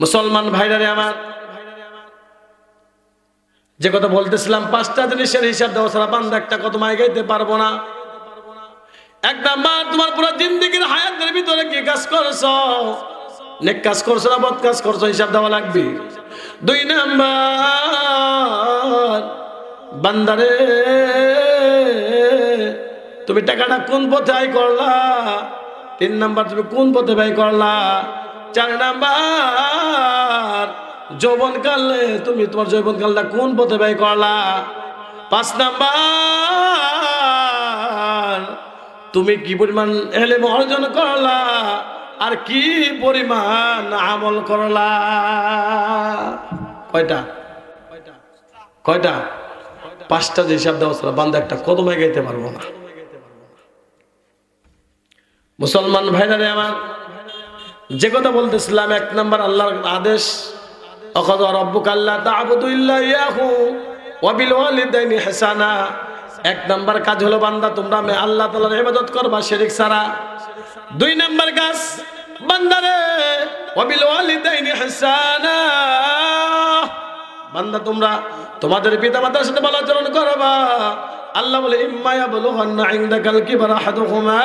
মুসলমান ভাইরারে আমার, যে কথা বলতেছিলাম, 5টা জিনিসের হিসাব দেওয়া ছাড়া বান্দা একটা কদম আগাইতে পারবো না। এক নাম্বার, তোমার পুরো জিন্দেগির হায়াতের ভিতরে কি কাজ করছো, নেক কাজ করছো না বদ কাজ করছো, হিসাব দেওয়া লাগবে। 2 নাম্বার, বান্দারে তুমি টাকাটা কোন পথে আয় করলা। 3 নাম্বার, তুমি কোন পথে ব্যয় করলা। 4 নাম্বার, যৌবনকালে তুমি তোমার যৌবনকালটা কোন পথে ব্যয় করলা। 5 নাম্বার, তুমি কি পরিমাণ ইলম অর্জন করলা আর কি পরিমাণ আমল করলা। কয়টা? 5টা হিসাব দেওয়া ছাড়া বান্দা একটা কদম এগাইতে পারবো না। মুসলমান ভাইরারে আমার, যে কথা বলতেছিলাম, 1 নাম্বার আল্লাহর আদেশ, আখাযা রাব্বুকা আল্লা তা'বুদু ইল্লা ইয়াহু ওয়া বিল ওয়ালিদাইনি ইহসানা। 1 নাম্বার কাজ হলো বান্দা তোমরা আল্লাহ তাআলার ইবাদত করবা শিরক ছাড়া। 2 নাম্বার কাজ, বান্দারে ওয়া বিল ওয়ালিদাইনি ইহসানা, বান্দা তোমরা তোমাদের পিতামাতার সাথে ভালো আচরণ করবা। আল্লাহ বলে ইম্মা ইয়াবলুগান্না ইনদাকাল কিবরা আহাদুহুমা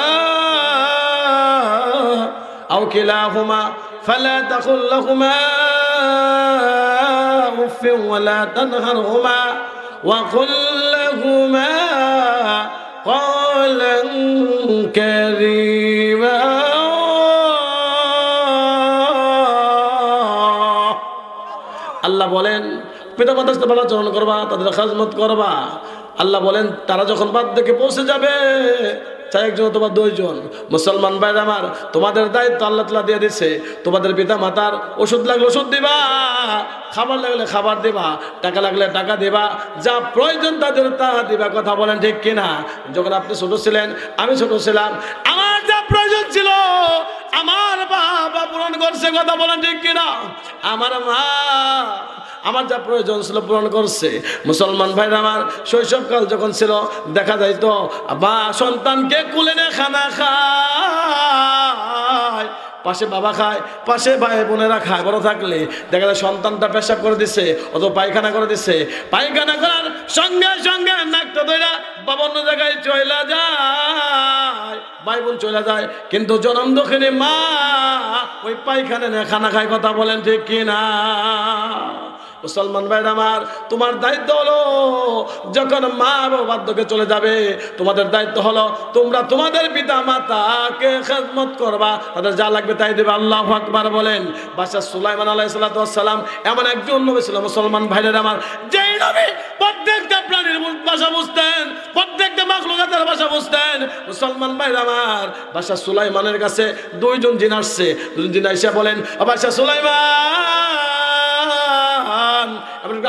আও কিলাহুমা ফালা তাকুল লাহুমা উফফিন ওয়ালা তানহারহুমা ওয়া কুল লাহুমা ক্বালান কারীমা। আল্লাহ বলেন পিতামাতার সাথে ভালো আচরণ করবা, তাদের খাজমত করবা। আল্লাহ বলেন তারা যখন বার্ধক্যে পৌঁছে যাবে, চাই 1 জন অথবা 2 জন, মুসলমান ভাইরা আমার, তোমাদের দায়িত্ব আল্লাহ তাআলা দিয়ে দিয়েছে। তোমাদের পিতা মাতার ওষুধ লাগলে ওষুধ দিবা, খাবার লাগলে খাবার দিবা, টাকা লাগলে টাকা দিবা, যা প্রয়োজন তাদের তা দিবা। কথা বলেন ঠিক কিনা? যখন আপনি ছোট ছিলেন, আমি ছোট ছিলাম, আমার যা প্রয়োজন ছিল আমার বাবা পূরণ করছে। কথা বলেন ঠিক কিনা? আমার মা আমার যা প্রয়োজন ছিল পূরণ করছে। মুসলমান ভাইরা আমার, শৈশবকাল যখন ছিল দেখা যাইতো বা সন্তানকে কুলে নিয়ে খানা খায়, পাশে বাবা খায়, পাশে ভাই বোনেরা খায়। বড় থাকলে দেখা যায় সন্তানটা পেশাব করে দিছে অথবা পায়খানা করে দিছে, পায়খানা করার সঙ্গে সঙ্গে নাকটা ধইরা বাবা অন্য জায়গায় চলে যায়, ভাই বোন চলে যায়, কিন্তু জনম দক্ষিণে মা ওই পায়খানা নিয়ে খানা খায়। কথা বলেন ঠিক কিনা? মুসলমান ভাইরা আমার, তোমার দায়িত্ব হলো যখন মা বাবাকে চলে যাবে, তোমাদের দায়িত্ব হলো তোমরা তোমাদের পিতা মাতাকে খেদমত করবা, তাদের যা লাগবে তাই দেবে। আল্লাহু আকবার বলেন। বাদশা সুলাইমান আলাইহিস সালাতু ওয়াস সালাম এমন একজন নবী ছিল মুসলমান ভাইরা আমার, যেই নবী প্রত্যেকটা প্রাণীর ভাষা বুঝতেন, প্রত্যেকটা মাখলুকাতের ভাষা বুঝতেন। মুসলমান ভাইরা আমার, বাদশা সুলাইমানের কাছে 2 জন জিন আসছে। 2 জন জিন আইসা বলেন, বাদশা সুলাইমান,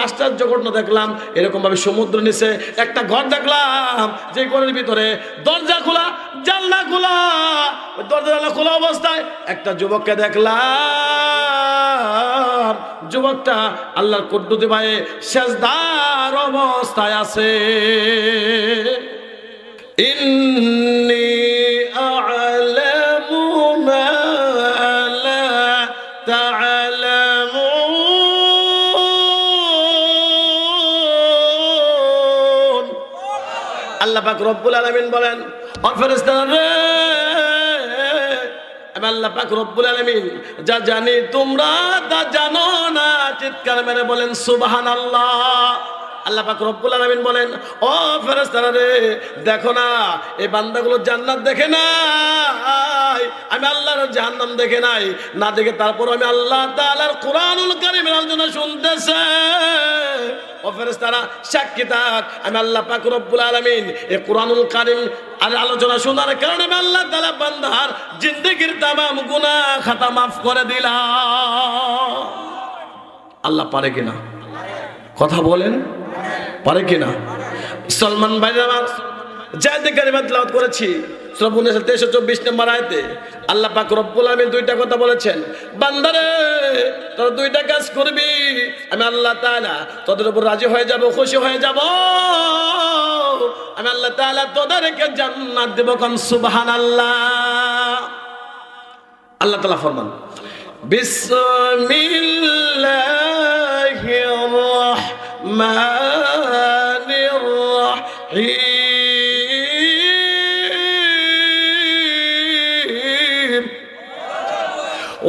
আশ্চর্য ঘটনা দেখলাম, এরকম ভাবে সমুদ্র নিচে একটা ঘর দেখলাম, যে ঘরের ভিতরে দরজা খোলা, জানলা খোলা, দরজা জানলা খোলা অবস্থায় একটা যুবককে দেখলাম। যুবকটা আল্লাহর কুদরতি ভাবে সেজদার অবস্থায় আছে। ইন্নী আ'লামু মা লা তা'লামুন। আল্লাহ পাক রব্বুল আলামিন বলেন, ও ফেরেশতারা রে, আমি আল্লাহ পাক রব্বুল আলামিন যা জানি তোমরা তা জানো না। চিৎকার মেরে বলেন সুবহানাল্লাহ। আল্লাহ পাক রব্বুল আলামিন বলেন, ও ফেরেশতারা রে, দেখো না এই বান্দাগুলো জান্নাত দেখে নাই, আমি আল্লাহর জাহান্নাম দেখে নাই, না দেখে তারপর আমি আল্লাহ তাআলার কোরআনুল কারীমের আলোচনা শুনতেছে। ও ফেরেশতারা সাক্ষী থাক, আমি আল্লাহ পাক রব্বুল আলামিন এই কোরআনুল কারীম আর আলোচনা শোনার কারণে আমি আল্লাহ তাআলা বান্দার জিন্দেগির তামাম গুনাহ খাতা মাফ করে দিলাম। আল্লাহ পারে কিনা? কথা বলেন, পারে কিনা? সলমান ভাই আমার, জায়দে কারিমা তেলাওয়াত করেছি সূরা 23-24 নম্বর আয়াতে আল্লাহ পাক রব্বুল আলামিন 2টা কথা বলেছেন, বান্দারে তোরা 2টা কাজ করবি, আমি আল্লাহ তাআলা তোদের উপর রাজি হয়ে যাব, খুশি হয়ে যাব, আমি আল্লাহ তাআলা তোদেরকে জান্নাত দেব। কোন সুবহানাল্লাহ। আল্লাহ তাআলা ফরমান, বিসমিল্লাহির রহমানির রহিম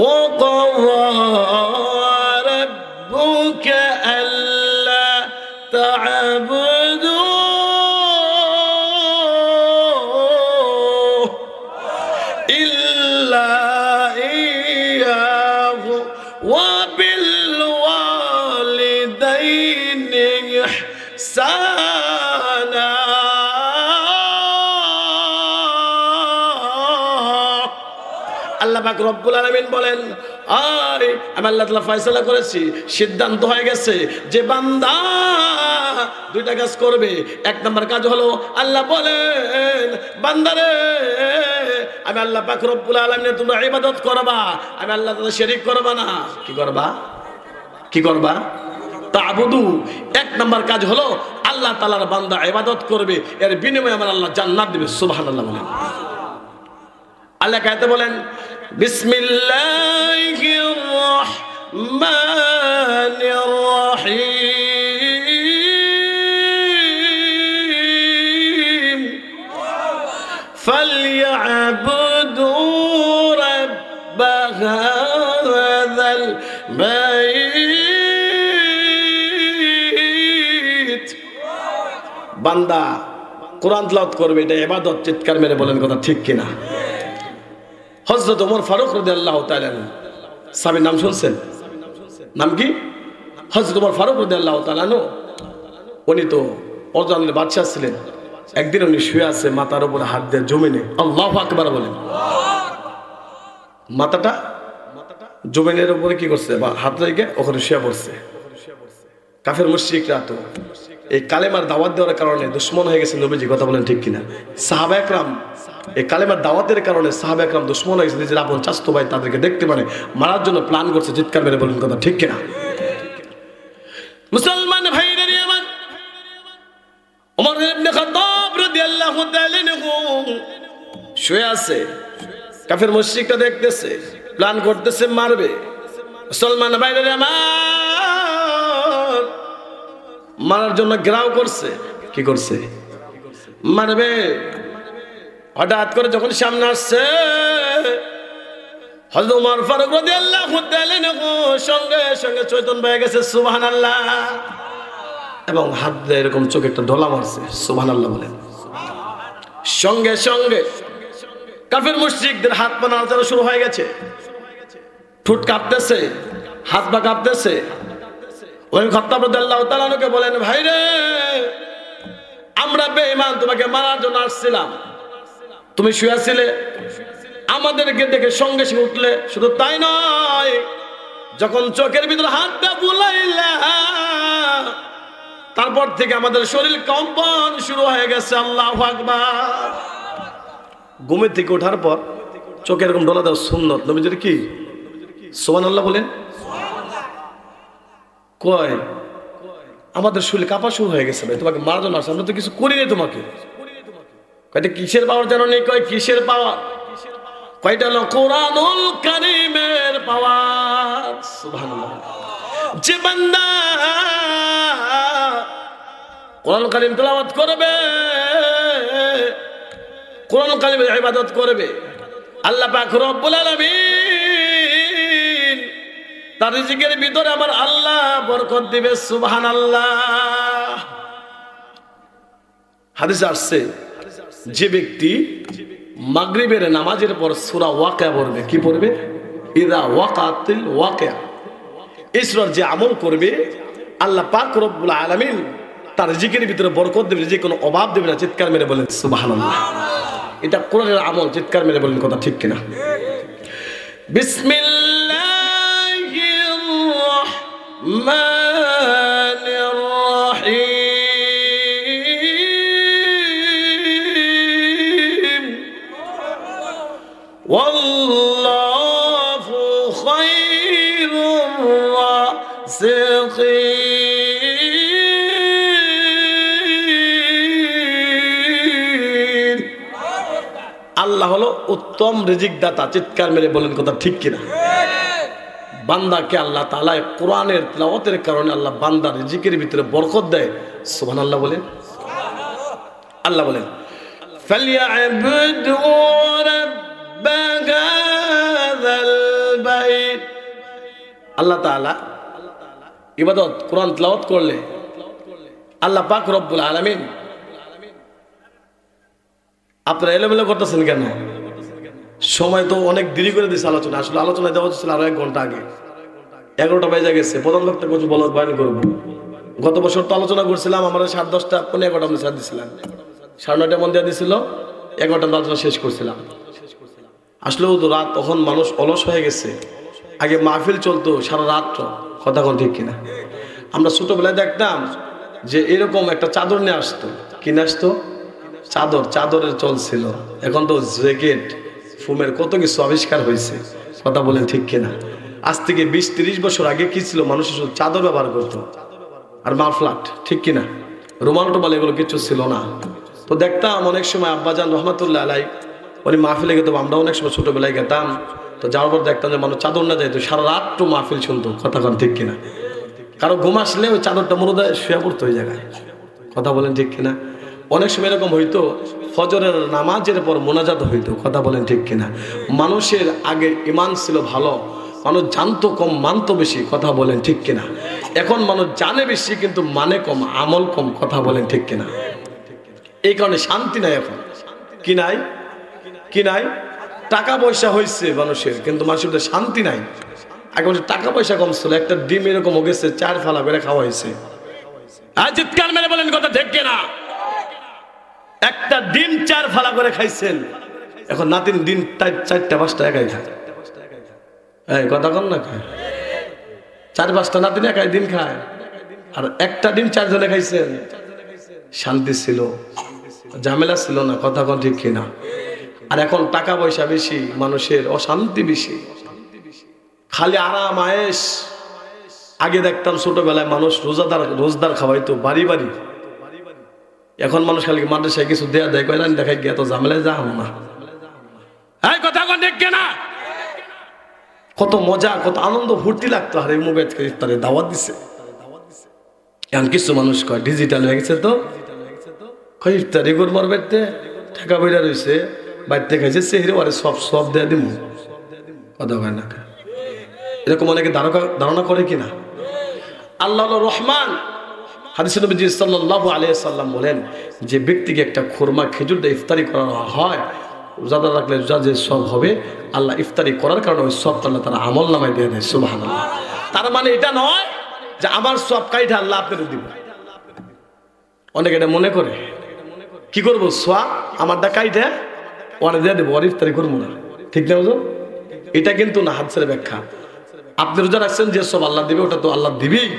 وقضى ربك ألا تعبدوا إلا إياه وبالوالدين إحسانا আল্লাহ পাক রব্বুল আলামিন বলেন আমি আল্লাহ তাআলা ফয়সালা করেছি, সিদ্ধান্ত হয়ে গেছে যে বান্দা দুইটা কাজ করবে। এক নম্বর কাজ হলো আল্লাহ বলেন বান্দারে আমি আল্লাহ পাক রব্বুল আলামিনের তোমরা ইবাদত করবা, আমি আল্লাহ তাআলা শিরক করবা না। কি করবা তা'বুদু। এক নম্বর কাজ হলো আল্লাহ তাআলার বান্দা ইবাদত করবে, এর বিনিময়ে আমার আল্লাহ জান্নাত দিবে। সুবহানাল্লাহ বলেন। আল্লাহ কায়তে বলেন বিসমিল্লাহির রহমানির রহিম ফালইয়াবুদু রাব্ব হাযাল বাইত। বান্দা কোরআন তেলাওয়াত করবে, এটা ইবাদত। চিৎকার মেরে বলেন কথা ঠিক কিনা? হযরত ওমর ফারুক রাদিয়াল্লাহু তাআলা আনহু, সাহাবীর নাম শুনছেন? নাম কি? হযরত ওমর ফারুক রাদিয়াল্লাহু তাআলা আনহু। উনি তো অজানের বাদশা ছিলেন। একদিন উনি শুয়ে আছে, মাথার উপরে হাত দিয়ে জমিনে আল্লাহু আকবার বলেন। মাথাটা জমিনের উপরে কি করছে, বা হাত রেখে ওখানে শুয়ে পড়ছে। কাফের মুশরিকরা তো এই কালেমার দাওয়াত দেওয়ার কারণে দুশমন হয়ে গেছে নবীজি, কথা বলেন ঠিক কিনা? সাহাবা একরাম এই কালেমার দাওয়াতের কারণে সাহাবা একরাম দুশমন হয়ে গেছে, নিজের আপন চাচতো ভাই তাদেরকে দেখতে পারে মারার জন্য প্ল্যান করছে। চিৎকার মেরে বলেন কথা ঠিক কিনা? মুসলমান ভাইরা আমার, ওমর ইবনে খাত্তাব রাদিয়াল্লাহু তাআলা আনহু শুয়ে আছে, কাফের মুশরিকরা দেখতেছে, প্ল্যান করতেছে মারবে। মুসলমান ভাইরা আমার, মারার জন্য গ্রাও করছে। কি করছে? মারবে। হঠাৎ করে যখন সামনে আসছে হযরত ওমর ফারুক রাদিয়াল্লাহু তাআলা আনহু সঙ্গে সঙ্গে চৈতন্য হয়ে গেছে। সুবহানাল্লাহ। এবং হাত দিয়ে এরকম চোখে একটা ঢোলা মারছে। সুবহানাল্লাহ বলেন। সঙ্গে সঙ্গে কাফের মুশরিকদের হাত পা নাড়াচাড়া শুরু হয়ে গেছে, ঠোঁট কাঁপতেছে, হাত পা কাঁপতেছে। ওমর খাত্তাব রাদিয়াল্লাহু তাআলা আনহুকে বলেন, ভাই রে, আমরা বেঈমান তোমাকে মারার জন্য আসছিলাম, তুমি শুয়ে ছিলে, আমাদেরকে দেখে সঙ্গে সঙ্গে উঠলে। শুধু তাই নয়, যখন চোখের ভিতরে হাতটা বুলাইলা তারপর থেকে আমাদের শরীর কম্পন শুরু হয়ে গেছে। আল্লাহু আকবার। ঘুমের থেকে ওঠার পর চোখে এরকম ডলা দেওয়া সুন্নত। নবীজির কি? সুবহানাল্লাহ বলেন। কয় আমাদের শরীর কাঁপা শুরু হয়ে গেছে, ভাই তোমাকে মারার জন্য আসছে, আমরা তো কিছু করিনি তোমাকে। কয়টা কিসের পাওয়ার জানো নেই? কয় কিসের পাওয়ার? কয়টা হলো কোরআনুল কারীমের পাওয়ার। সুবহানাল্লাহ। যে বান্দা কোরআন কারীম তেলাওয়াত করবে, কোরআন কারীমের ইবাদত করবে, আল্লাহ পাক রব্বুল আলামিন তার রিজিকের ভিতরে আমার আল্লাহ বরকত দিবে। সুবহানাল্লাহ। হাদিসে আসছে, যে ব্যক্তি মাগরিবের নামাজের পর সূরা ওয়াকিয়া পড়বে। কি পড়বে? ইযা ওয়াকাতিল ওয়াকিয়া। এই সূরার যে আমল করবে, আল্লাহ পাক রব্বুল আলামিন তার রিজিকের ভিতরে বরকত দেবে, যে কোনো অভাব দেবে না। চিৎকার মেরে বলেন সুবহানাল্লাহ। এটা কোরআনের আমল। চিৎকার মেরে বলেন কথা ঠিক কিনা? বিসমিল্লাহির রহমানির রহিম ওয়াল্লাহু খায়রুর রাযিকিন। আল্লাহ হলো উত্তম রিজিক দাতা। চিৎকার মেরে বলেন কথা ঠিক কিনা? বান্দাকে আল্লাহ তাআলা কোরআনের তিলাওয়াতের কারণে আল্লাহ বান্দার রিজিকের ভিতরে বরকত দেয়। সুবহানাল্লাহ বলেন। আল্লাহ বলেন ফালইয়াবুদু রাব্ব হাযাল বাইত। আল্লাহ তাআলা ইবাদত কোরআন তিলাওয়াত করলে আল্লাহ পাক রব্বুল আলামিন, আপনারা এলোমেলো করতেছেন কেন? সময় তো অনেক দেরি করে দিয়েছে আলোচনা। আসলে আলোচনা দেওয়া হচ্ছিল আরো 1 ঘন্টা আগে, 11টা বেজে গেছে। প্রধান বক্তা কিছু বলার বয়ান করবো। গত বছর তো আলোচনা করছিলাম, আমরা 10:30 পৌনে 11টা আমরা ছাড় দিছিলাম, 9:30 মন দেওয়া দিছিল, 11টা আলোচনা শেষ করছিলাম। আসলেও তো রাত, তখন মানুষ অলস হয়ে গেছে। আগে মাহফিল চলতো সারা রাত, কথা কোন ঠিক কিনা? আমরা ছোটবেলায় দেখতাম যে এরকম একটা চাদর নিয়ে আসতো। কি নিয়ে আসতো? চাদর। চাদরের চলছিল। এখন তো জ্যাকেট, ফুমের কত কিছু আবিষ্কার হয়েছে, কথা বলেন ঠিক কিনা? আজ থেকে 20-30 বছর আগে কি ছিল? মানুষ শুধু চাদর ব্যবহার করতো আর মাফলাট, ঠিক কিনা? রুমাল টোমাল এগুলো কিছু ছিল না। তো দেখতাম অনেক সময় আব্বাজান রহমাতুল্লাহ আলাই উনি মাহফিলে গেতো, আমরা অনেক সময় ছোটবেলায় গেতাম। তো যাওয়ার পর দেখতাম যে মানুষ চাদর না যাইতো, সারা রাত তো মাহফিল শুনতো, কথা কোন ঠিক কিনা? কারো ঘুম আসলে ওই চাদরটা মুরদায় শুয়ে পড়তো ওই জায়গায়, কথা বলেন ঠিক কিনা? অনেক সময় এরকম হইতো ফজরের নামাজের পর মোনাজাত হইতো, কথা বলেন ঠিক কিনা? মানুষের আগে ইমান ছিল ভালো, মানুষ জানতো কম, মানতো বেশি, কথা বলেন ঠিক কিনা? এখন মানুষ জানে বেশি কিন্তু মানে কম, আমল কম, কথা বলেন ঠিক কিনা? এই কারণে শান্তি নাই এখন। কি নাই? কি নাই? টাকা পয়সা হয়েছে মানুষের, কিন্তু মানুষের শান্তি নাই। আগে টাকা পয়সা কম ছিল, একটা ডিম এরকম গেছে 4 ফালা করে খাওয়া হয়েছে। আর চিৎকার মেরে বলেন কথা ঠিক কিনা? একটা ডিম 4 ফালা করে খাইছেন। এখন নাতিন দিন 4টা 5টা একাই খায়। এই কথা কন না, খায় 4-5টা নাতিন একাই দিন খায়, আর একটা ডিম 4 জনে খাইছেন। শান্তি ছিল, ঝামেলা ছিল না, কথা কন ঠিক কিনা? আর এখন টাকা পয়সা বেশি, মানুষের অশান্তি বেশি, খালি আরাম আয়েশ। আগে দেখতাম ছোটবেলায় মানুষ রোজদার খাওয়াইতো বাড়ি বাড়ি। এখন মানুষ খালি মাদ্রাসায় কিছু দেয়া দেয়, কয় রান দেখাই গিয়ে এত ঝামেলায় যা না। এই কথা কোন ঠিক কিনা? কত মজা, কত আনন্দ ফুর্তি লাগতো। আর এই মোবাইল ইফতারে দাওয়াত দিছে। এখন কিছু মানুষ কয় ডিজিটাল হয়ে গেছে, তো কয় ইফতারি করবার বাড়িতে টাকা বইরা রয়েছে, বাড়িতে খাইছে সেহরে ওরে সব দেয়া দিব, কথা কয় না? এরকম অনেকে ধারণা করে কিনা? আল্লাহ রহমান, হাদিসে নবী সাল্লাল্লাহু আলাইহি সাল্লাম বলেন, যে ব্যক্তিকে একটা খুরমা খেজুর দিয়ে ইফতারি করা হয়, রোজাদার রাখলে রোজা যে সব হবে, আল্লাহ ইফতারি করার কারণে ওই সব আল্লাহ তারা আমল নামায় দিয়ে দেয়। সুবহানাল্লাহ। তার মানে এটা নয় যে আমার সব কাইটা আল্লাহ আপনাকে দিব। অনেকে এটা মনে করে, কি করবো, সোয়া আমারটা কাইটা ওরে দিয়ে দেবো, ওর ইফতারি করবো না, ঠিক না? বুঝো, এটা কিন্তু না হাদিসের ব্যাখ্যা। আপনি রোজা রাখছেন, যে সব আল্লাহ দিবে ওটা তো আল্লাহ দিবেই,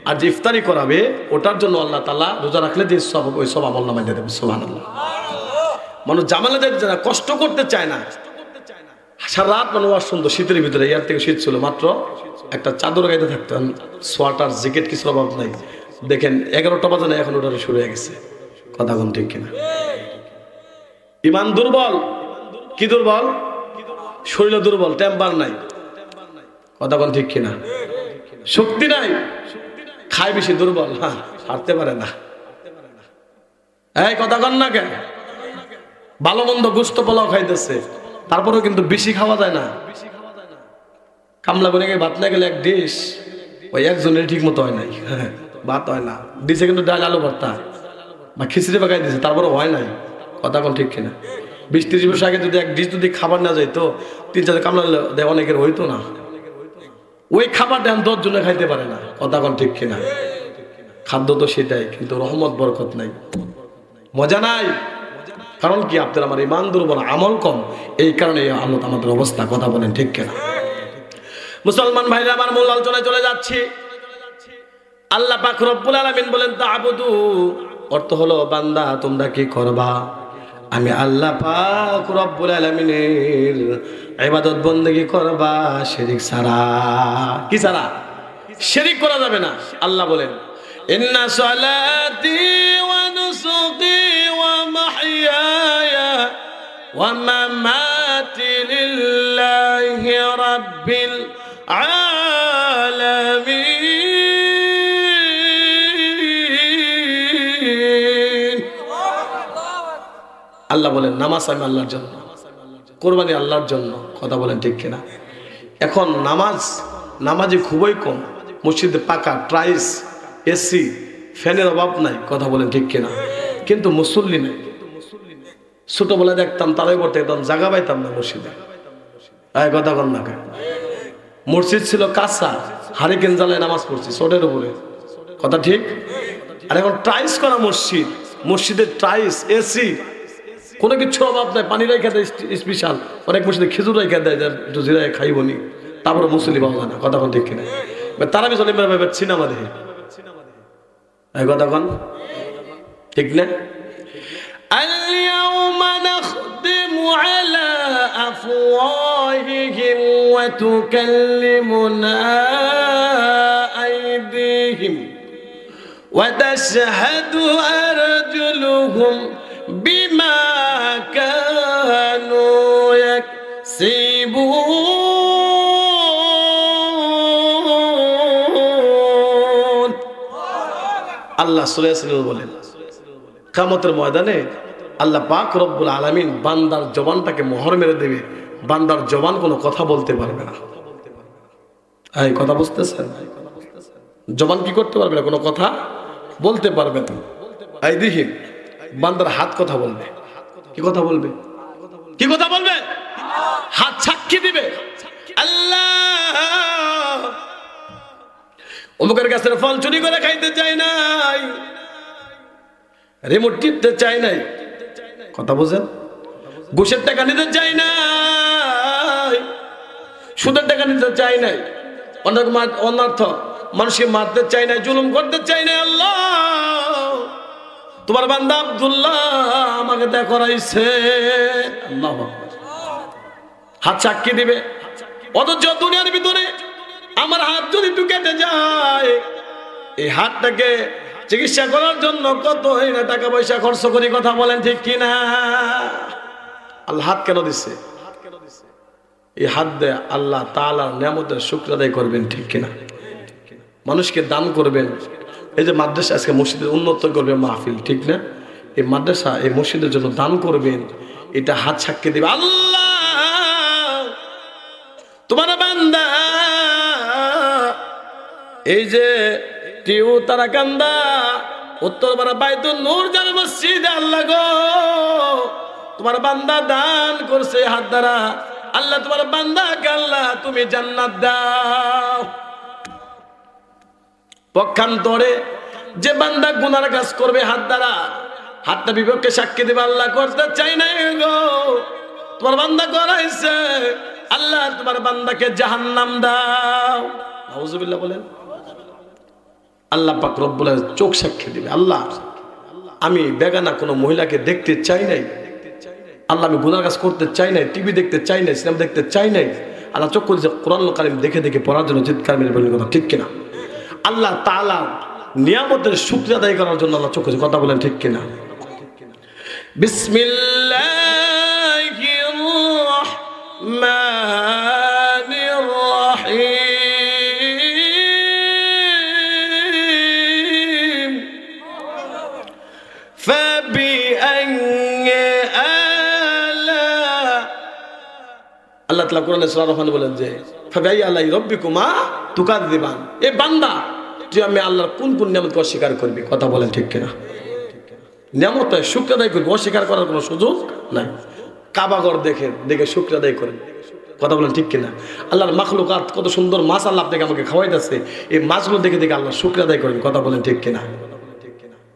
আর যে ইফতারি করাবে ওটার জন্য আল্লাহ তাআলা রোজা রাখলে যে সব ওই সব আমল নামায় দিয়ে দেবে। সুবহানাল্লাহ। মানুষ জামালা যাইতে না, কষ্ট করতে চায় না। সারা রাত মানুষ শুনতো, শীতের ভিতরে, ইয়ার থেকে শীত ছিল মাত্র, একটা চাদর গাইতে থাকতো, সোয়াটার জ্যাকেট কিছু অভাব নাই। দেখেন 11টা বাজে না, এখন ওটা শুরু হয়ে গেছে, কথা কোন ঠিক কিনা? ইমান দুর্বল। কি দুর্বল? শরীর দুর্বল, টেম্পার নাই, কথা কোন ঠিক কিনা? শক্তি নাই, খায় বেশি, দুর্বল, হ্যাঁ হাঁটতে পারে না। এই কথা কন না কেন? ভালো মন্দ গোস্ত পোলাও খাইতেছে, তারপরেও কিন্তু বেশি খাওয়া যায় না। কামলা করে ভাত না গেলে 1 ডিশ, ওই একজনের ঠিক মতো হয় নাই, ভাত হয় না। দিছে কিন্তু ডাল আলু ভর্তা বা খিচড়ি পাকাই দিছে, তারপরে হয় নাই, কথা কোন ঠিক কিনা? 20-30 বছর আগে যদি 1 ডিশ যদি খাবার না যাইতো, 3-4 কামলা দেয়, অনেকের হইতো না। ওই খাবারটা 10 জনে খাইতে পারে না, কথা কোন ঠিক কিনা? খাদ্য তো সেটাই, কিন্তু রহমত বরকত নাই, মজা নাই। কারণ কি? আপনার আমার ইমান দুর্বল, আমল কম, এই কারণে আমাদের অবস্থা, কথা বলেন ঠিক কিনা? মুসলমান ভাইরা আমার, মূল আলোচনায় চলে যাচ্ছি। আল্লাহ পাক রব্বুল আলামিন বলেন তা'বুদু, অর্থ হলো বান্দা তোমরা কি করবা? আমি আল্লাহ পাক রব্বুল আলামিনের ইবাদত বندگی করবা শিরক ছাড়া। কি ছাড়া? শিরক করা যাবে না। আল্লাহ বলেন ইন্না সালাতি ওয়া নুসুকি ওয়া মাহইয়ায়া ওয়া মামাতি লিল্লাহি রাব্বিল আলামিন। আল্লাহ বলেন নামাজ আমি আল্লাহর জন্য, কোরবানি আল্লাহর জন্য। কথা বলেন ঠিক কিনা? এখন নামাজি খুবই কম, মসজিদে পাকা টাইলস, এসি, ফ্যানের অভাব নাই। কথা বলেন ঠিক কিনা? কিন্তু মুসল্লি নেই। ছোটবেলায় দেখতাম তারাই পড়তে একদম জায়গা পাইতাম না মসজিদে। কথা কন না, মসজিদ ছিল কাঁচা, হারিকেন জ্বালায় নামাজ পড়ছি চটের উপরে। কথা ঠিক? আর এখন টাইলস করা মসজিদ, মসজিদের টাইলস, এসি, কোনো কিছুর অভাব নাই। পানি রেখে দেয় স্পেশাল, অনেক মসজিদে খেজুর রেখে দেয়, একটু জিরায় খাইবনি, তারপরে মুসল্লি পাওয়া যায় না। কথা কন ঠিক কিনা? তারা বি চলে সিনেমা দেখে। কথা কন ঠিক না? اليوم نختم على أفواههم وتكلمنا أيديهم وتشهد أرجلهم بما كانوا يكسبون الله سورة ياسين বলেন কিয়ামতের ময়দানে আল্লাহ পাক রব্বুল আলামিন বান্দার জবানটাকে মোহর মেরে দেবে। বান্দার জবান কোনো কথা বলতে পারবে না। এই কথা বুঝতেছেন? জবান কি করতে পারবে না? কোনো কথা বলতে পারবে না। এই দেখি বান্দার হাত কথা বলবে। কি কথা বলবে? কি কথা বলবে? হাত সাক্ষী দিবে। আল্লাহ অমুকের গাছের ফল চুরি করে খাইতে চাই নাই, রিমোট টিপতে চাই নাই। কথা বোঝেন? ঘুষের টাকা নিতে চাই নাই, সুদের টাকা নিতে চাই নাই, অনর্থ মানুষকে মারতে চাই নাই, জুলুম করতে চাই নাই। আল্লাহ তোমার বান্দা আব্দুল্লাহ আমাকে দেখা করাইছে। আল্লাহু আকবার। হাত সাক্ষী দিবে। অথচ দুনিয়ার ভিতরে আমার হাত যদি একটু কেটে যায়, এই হাতটাকে চিকিৎসা করার জন্য কত টাকা পয়সা খরচ করি। কথা বলেন ঠিক কিনা? আল্লাহ হাত কেন দিচ্ছে? এই হাত দিয়ে আল্লাহ তাআলার নিয়ামতের শুকর আদায় করবেন। ঠিক কিনা? মানুষকে দান করবেন। এই যে মাদ্রাসা আজকে মসজিদের উন্নত করবে মাহফিল, ঠিক না? এই মাদ্রাসা এই মসজিদের জন্য দান করবেন, এটা হাত সাক্ষী দিবে। আল্লাহ তোমার বান্দা এই যে টিউ তারাকান্দা উত্তরপাড়া বাইতুল নূর জামে মসজিদে, আল্লাহ গো তোমার বান্দা দান করছে হাত দ্বারা। আল্লাহ তোমার বান্দাকে আল্লাহ তুমি জান্নাত দাও। পক্ষান্তরে যে বান্দা গুনার কাজ করবে হাত দ্বারা, হাতটা বিপক্ষে সাক্ষী দেবে। আল্লাহ করতে চাই নাই গো, তোমার বান্দা করাইছে, আল্লাহ তোমার বান্দাকে জাহান্নাম দাও। নাউজুবিল্লাহ বলেন। আল্লাহ পাক রব্বুল আলামিন চোখ সাক্ষী দিবে। আল্লাহ আমি বেগানা কোনো মহিলাকে দেখতে চাই নাই, আল্লাহ আমি গুনার কাজ করতে চাই নাই, টিভি দেখতে চাই নাই, সিনেমা দেখতে চাই নাই। আল্লাহ চোখ করেছে কোরআনুল কারীম দেখে দেখে পড়ার জন্য চিৎকার মেরে বলেন। কথা ঠিক কিনা? আল্লাহ তাআলা নিয়ামতের শুকরিয়া আদায় করার জন্য আল্লাহ চোখ করেছে। কথা বলেন ঠিক কিনা? বিসমিল্লাহির রাহমানির রাহিম আল্লাহ তাআলা কোরআনে সূরা রহমান বলেন যে ফাবিআইয়ি আলাই রাব্বিকুমা তুকাযযিবান। এ বান্দা তুই আমি আল্লাহর কোন কোন নিয়ামতকে অস্বীকার করবি? কথা বলেন ঠিক কিনা? নিয়ামতের শুকর আদায় করবি, অস্বীকার করার কোনো সুযোগ নাই। কাবাঘর দেখে দেখে শুকর আদায় করেন। কথা বলেন ঠিক কিনা? আল্লাহর মাখলুকাত কত সুন্দর মাছ আল্লাহ আপনাকে আমাকে খাওয়াইতেছে, এই মাছগুলো দেখে দেখে আল্লাহ শুকর আদায় করেন। কথা বলেন ঠিক কিনা?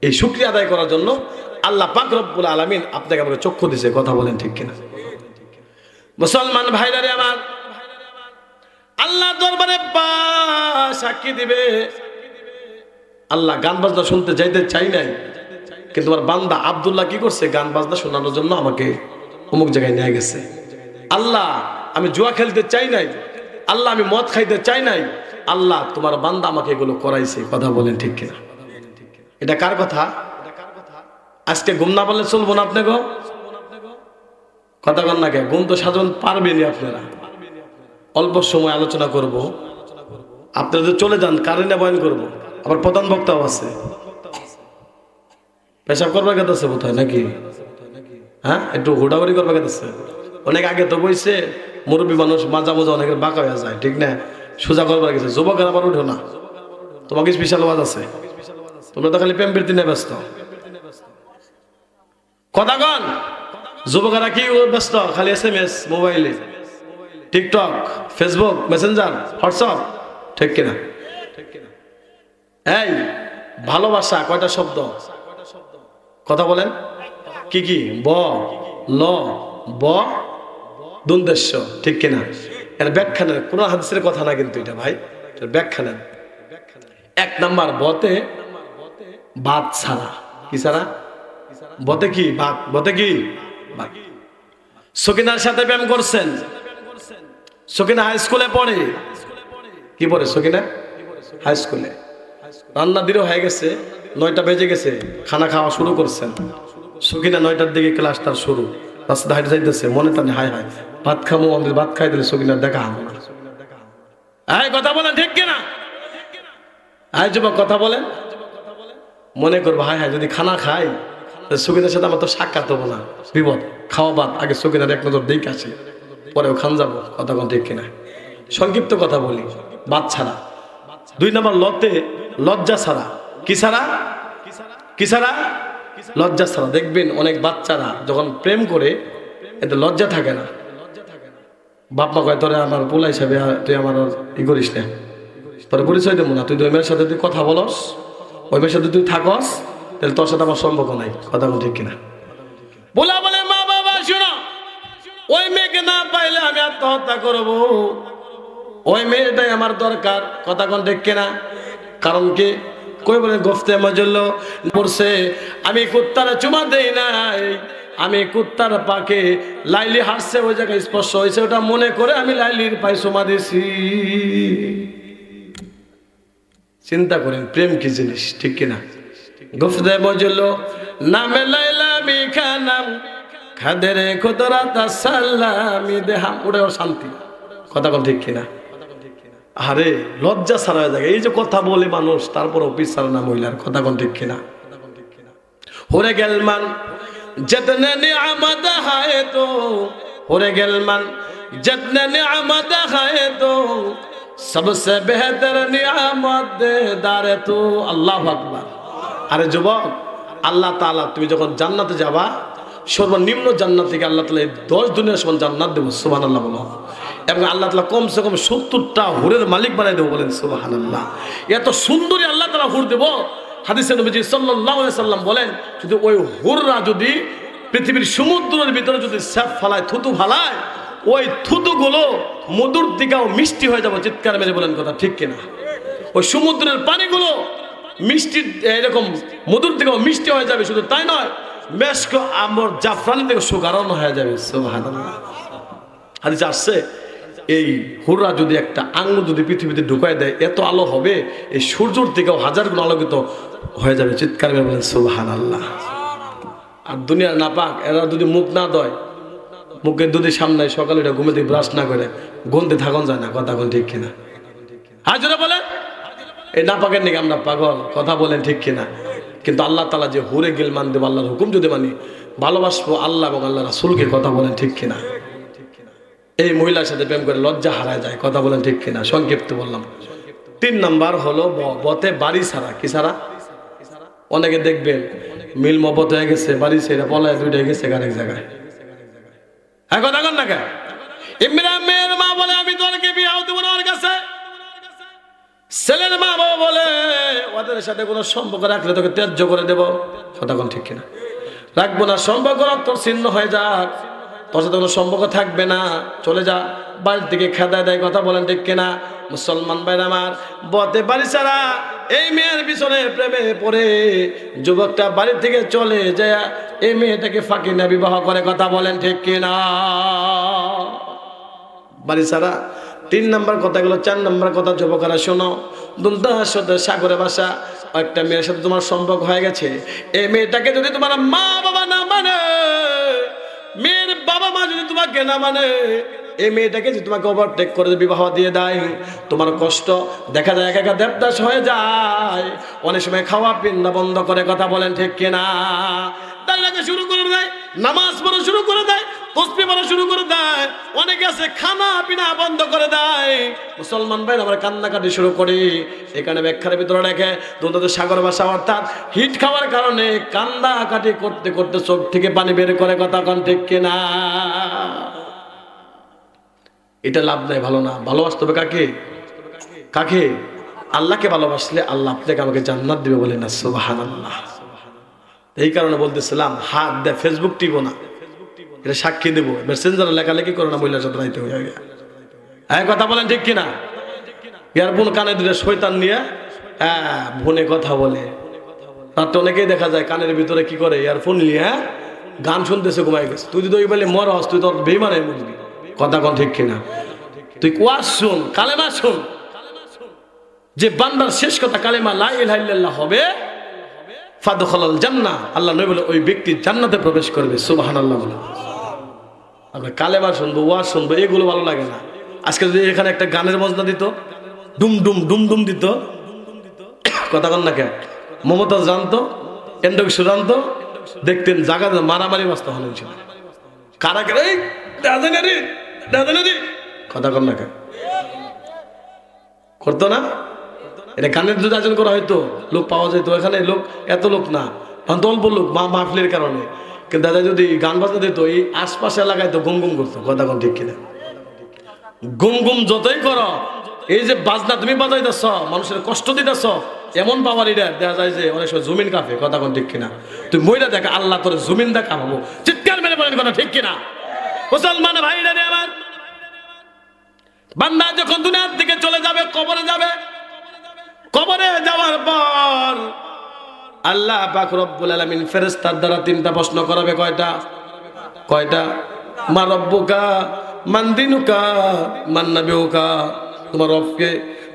এই শুকরিয়া আদায় করার জন্য আল্লাহ পাক রব্বুল আলামিন আপনাকে আমাকে চক্ষু দিয়েছে। কথা বলেন ঠিক কিনা? মুসলমান ভাইরা রে আমার, আল্লাহ দরবারে সাক্ষী দিবে। আল্লাহ গান বাজনা শুনতে যাইতে চাই নাই, কিন্তু আমার বান্দা আব্দুল্লাহ কি করছে? গান বাজনা শোনানোর জন্য আমাকে অমুক জায়গায় নিয়ে গেছে। আল্লাহ আমি জুয়া খেলতে চাই নাই, আল্লাহ আমি মদ খাইতে চাই নাই, আল্লাহ তোমার বান্দা আমাকে এগুলো করাইছে। কথা বলেন ঠিক কিনা? এটা কার কথা? আজকে ঘুম না পারলে চলবো না আপনি গো? কথা কন না কে? ঘুম তো সাধারণ পারবেনি আপনারা। অল্প সময় আলোচনা করব, আপনারা যদি চলে যান কারেন্টে বয়ান করব। আবার প্রধান বক্তাও আছে, পেশাব করবার কথা আছে বোধ হয় নাকি? হ্যাঁ, একটু হুড়াহুড়ি করবে গেছে। অনেক আগে তো বইছে, মুরব্বী মানুষ মাজা মোজা অনেকের বাঁকা হয়ে যায়, ঠিক না? সোজা করবার গেছে। যুবকের আবার উঠো না, তোমাকে স্পেশাল ওয়াজ আছে। তোমরা তো খালি প্রেম প্রীতি নিয়ে ব্যস্ত। কথা কন, যুবকেরা কি ব্যস্ত? খালি SMS, মোবাইলে, টিকটক, ফেসবুক, মেসেঞ্জার, হোয়াটসঅ্যাপ, ঠিক কিনা? এই ভালোবাসা কয়টা শব্দ? কথা বলেন, কি কি? ব, ল, ব, দুন্দেশ্য, ঠিক কিনা? এর ব্যাখ্যা নেন, কোন হাদিসের কথা না কিন্তু এটা ভাই, এর ব্যাখ্যা নেন। এক নাম্বার, বতে বাত ছাড়া। কি ছাড়া? বতে কি? বাত। বতে কি? বাত। সকিনার সাথে প্রেম করছেন, সকিনা হাই স্কুলে পড়ে। কি পড়ে সকিনা? হাই স্কুলে। রান্না দিরও হয়ে গেছে, 9টা বেজে গেছে, খানা খাওয়া শুরু করছেন। সকিনা 9টার দিকে ক্লাস তার শুরু, রাস্তা হাইটে যাইতেছে, মনে টানে হাই হাই ভাত খামো, আমাদের ভাত খাই দিলে সকিনার দেখা হবো না। এই কথা বলেন, ঠিক কিনা? এই যুবক কথা বলেন, মনে করবো হাই হাই যদি খানা খাই সকিনার সাথে আমার তো সাক্ষাৎ হবো না, বিপদ। খাওয়া বাদ, আগে সকিনার এক নজর দেখে আসি, পরেও খান যাবো। কথা বলেন, ঠিক কিনা? সংক্ষিপ্ত কথা বলি, বাদ ছাড়া। 2 নাম্বার, লতে লজ্জা ছাড়া। কি ছাড়া? কি ছাড়া? লজ্জা ছাড়া। দেখবেন অনেক বাচ্চারা যখন প্রেম করে এতে লজ্জা থাকে না। বাপ মা কয়, তোরে আমার পোলা হিসাবে তুই আমার ই করিস না, তোর পরিচয় দেবো না, তুই ওই মেয়ের সাথে তুই কথা বলস, ওই মেয়ের সাথে তুই থাকস, তাহলে তোর সাথে আমার সম্পর্ক নাই। কথা বল, ঠিক কিনা? বলা বলে, মা বাবা শোনো, ওই মেয়েকে না পাইলে আমি আত্মহত্যা করবো, ওই মেয়েটাই আমার দরকার। কথা কোন, ঠিক কিনা? কারণ কি? কই বলে গফতে মজল পড়ছে, আমি কুত্তার চুমা দেই নাই, আমি কুত্তার পাকে লাইলি হাসছে, ওই জায়গায় স্পর্শ হয়েছে, ওটা মনে করে আমি লাইলির পায়ে চুমা দিছি। চিন্তা করেন প্রেম কি জিনিস, ঠিক কিনা? গফতে মজল নামে লাইলা বিখানাম খাদেরে খুদরা তাসাল্লামি দেহাম, ওটা শান্তি। কথা কোন, ঠিক কিনা? আরে লজ্জা ছাড়া জায়গা, এই যে কথা বলে মানুষ, তারপর অফিস ছাড়া না মহিলার। কথা কোন, ঠিক কিনা? হরে গেলমান जितने नियामत है तो होरे गेलमान जितने नियामत है तो सबसे बेहतर नियामत देदार तू। আল্লাহু আকবার। আরে যুবক, আল্লাহ তাআলা তুমি যখন জান্নাতে যাবা, সর্বনিম্ন জান্নাত থেকে আল্লাহ তাআলা 10 দুনিয়ার সমান জান্নাত দেব। সুবহানাল্লাহ বলো। এবং আল্লাহ তাআলা কমসে কম 70টা হুরের মালিক বানাই দেব। বলেন সুবহানাল্লাহ। এত সুন্দরী আল্লাহ তাআলা হুর দেব। হাদিসে নবীজি সাল্লাল্লাহু আলাইহি সাল্লাম বলেন, যদি ওই হুররা যদি পৃথিবীর সমুদ্রের ভিতরে যদি স্যাপ ফালায়, থুতু ফালায়, ওই থুতুগুলো মধুর দিকেও মিষ্টি হয়ে যাবে। চিৎকার মেরে বলেন কথা, ঠিক কিনা? ওই সমুদ্রের পানিগুলো মিষ্টি, এরকম মধুর দিকেও মিষ্টি হয়ে যাবে। শুধু তাই নয়, মেশক আমর জাফরান থেকে সুগন্ধ হয়ে যাবে। সুবহানাল্লাহ। হাদিসে আসছে, এই হুররা যদি একটা আঙ্গুল যদি পৃথিবীতে ঢুকায় দেয়, এত আলো হবে, এই সূর্যের থেকেও 1000 গুণ আলোকিত হয়ে যাবে। চিৎকার করে বলেন সুবহানাল্লাহ। আর দুনিয়ার নাপাক এরা যদি মুখ না দেয়, মুখের যদি সামনে সকালে এটা ঘুমে দিয়ে ব্রাশ না করে গন্ধে থাকুন যায় না। কথা বলেন, ঠিক কিনা? হাজরা বলেন, এই নাপাকের নাকি আমরা পাগল। কথা বলেন, ঠিক কিনা? কিন্তু আল্লাহ তাআলা যে হুরে গিলমান দেব, আল্লাহর হুকুম যদি মানি, ভালোবাসবো আল্লাহ এবং আল্লাহ রাসূলকে। কথা বলেন, ঠিক কিনা? এই মহিলার সাথে প্রেম করে লজ্জা হারায় যায়। কথা বলেন, ঠিক কিনা? সংক্ষিপ্ত বললাম। 3 নাম্বার হলো বতে বাড়ি ছাড়া। কি ছাড়া? অনেকে দেখবেন মিল মহব্বত হয়ে গেছে, বাড়ি ছেড়ে পলায় দুইটা গেছে আরেক জায়গায়। হ্যাঁ, কথা কন না কেন? ইমরান মেয়ের মা বলে, আমি তোরকে বিয়ে দেবো না ওর কাছে। ছেলের মা বাবা বলে, ওদের সাথে কোনো সম্পর্ক রাখলে তোকে ত্যায্য করে দেব। কথা কোন, ঠিক কিনা? রাখবো না, সম্পর্ক তোর ছিন্ন হয়ে যাক, তোর সাথে কোনো সম্পর্ক থাকবে না, চলে যা, বাড়ির দিকে খেদায় দেয়। কথা বলেন, ঠিক কিনা? মুসলমান ভাইরা আমার, বতে বাড়ি ছাড়া এই মেয়ের পিছনে প্রেমে পড়ে যুবকটা বাড়ি থেকে চলে যায়, এই মেয়েটাকে ফাঁকি না বিবাহ করে। কথা বলেন, ঠিক কিনা? বাড়ি ছাড়া 3 নাম্বার কথাগুলো। 4 নাম্বার কথা, যুবকেরা শোনো, দুলদার সাথে সাগরে বাসা একটা মেয়ের সাথে তোমার সম্পর্ক হয়ে গেছে, এই মেয়েটাকে যদি তোমার মা বাবা না মানে, মেয়ের বাবা মা যদি তোমাকে না মানে, এই মেয়েটাকে যদি তোমাকে ওভারটেক করে বিবাহ দিয়ে দেয়, তোমার কষ্ট দেখা যায় একা একা দেবদাস হয়ে যায়। অনেক সময় খাওয়া পিন্না বন্ধ করে। কথা বলেন, ঠিক কিনা? তার আগে শুরু করে দেয়, নামাজ পড়া শুরু করে দেয়, তাসবিহ পড়া শুরু করে দেয়, অনেকে আছে খানা পিনা বন্ধ করে দেয়। মুসলমান ভাই আমরা কান্নাকাটি শুরু করি। এখানে ব্যাখ্যার ভিতরে রেখে দুধের সাগর ভাষা অর্থাৎ হিট খাওয়ার কারণে কান্নাকাটি করতে করতে চোখ থেকে পানি বের করে, কথা কোন ঠিক কিনা? এটা লাভ নাই, ভালো না। ভালোবাসতে হবে কাকে? কাকে? আল্লাহকে ভালোবাসলে আল্লাহ আপনাকে আমাকে জান্নাত দিবে, বলে না সুবহানাল্লাহ। এই কারণে বলতেছিলাম হাত দেয় ফেসবুক টিপো না, এটা সাক্ষী দেবো। মেসেঞ্জারে লেখালেখি করো না, মহিলার সাথে রাইতে হয়ে গেছে। হ্যাঁ কথা বলেন ঠিক কিনা? ইয়ারফোন কানে দিলে শয়তান নিয়ে ফোনে কথা বলে। রাত্রে অনেকেই দেখা যায় কানের ভিতরে কি করে, ইয়ারফোন নিয়ে গান শুনতেছে, ঘুমাই গেছে। তুই যদি ওই বলে মরস, তুই তোর বেইমানে বুঝবি, কথা কোন ঠিক কিনা? তুই ওয়াজ শুন, কালেমা শুন, যে বান্দার শেষ কথা কালেমা লা ইলাহা ইল্লাল্লাহ হবে, ফাদখালাল জান্নাহ, আল্লাহ নবী বলে ওই ব্যক্তি জান্নাতে প্রবেশ করবে। সুবহানাল্লাহ বলে আমরা কালেমা শুনবো, ওয়াজ শুনবো, এগুলো ভালো লাগে না। আজকে যদি এখানে একটা গানের মজনা দিত, ডুম ডুম ডুম ডুম দিত, কথা কন না কে? মমতাজ জানতো, এন্ডক জানতো, দেখতেন জায়গা মারামারি বাস্তা হলেন ছিল। কারা কে কথা কন না কে? করতো না? এটা গানের যদি আয়োজন করা হয়তো লোক পাওয়া যেত। এখানে লোক এত লোক না, অল্প লোক মাহফিলের কারণে। কিন্তু দাদা যদি গান বাজনা দিত, এই আশপাশে এলাকায় তো গুম গুম করতো, কথা কোন ঠিক কিনা? গুম গুম যতই করো, এই যে বাজনা তুমি বাজাইতেছ, মানুষের কষ্ট দিতেছ, এমন পাওয়ার এটা দেখা যায় যে অনেক সময় জমিন কাঁপে, কথা কোন ঠিক কিনা? তুই মহিলা দেখা আল্লাহ তোর জমিন দেখা পাবো, চিৎকার মেরে বলেন কথা ঠিক কিনা? মুসলমান ভাইরা রে আমার, বান্দা যখন দুনিয়ার থেকে চলে যাবে, কবরে যাবে, কবরে যাওয়ার পর আল্লাহ পাক রব্বুল আলামিন ফেরেশতার দ্বারা তিনটা প্রশ্ন করাবে। কয়টা? কয়টা? মা রব্বুকা, মান দিনুকা, মান নাবিয়ুকা। তোমার রবকে,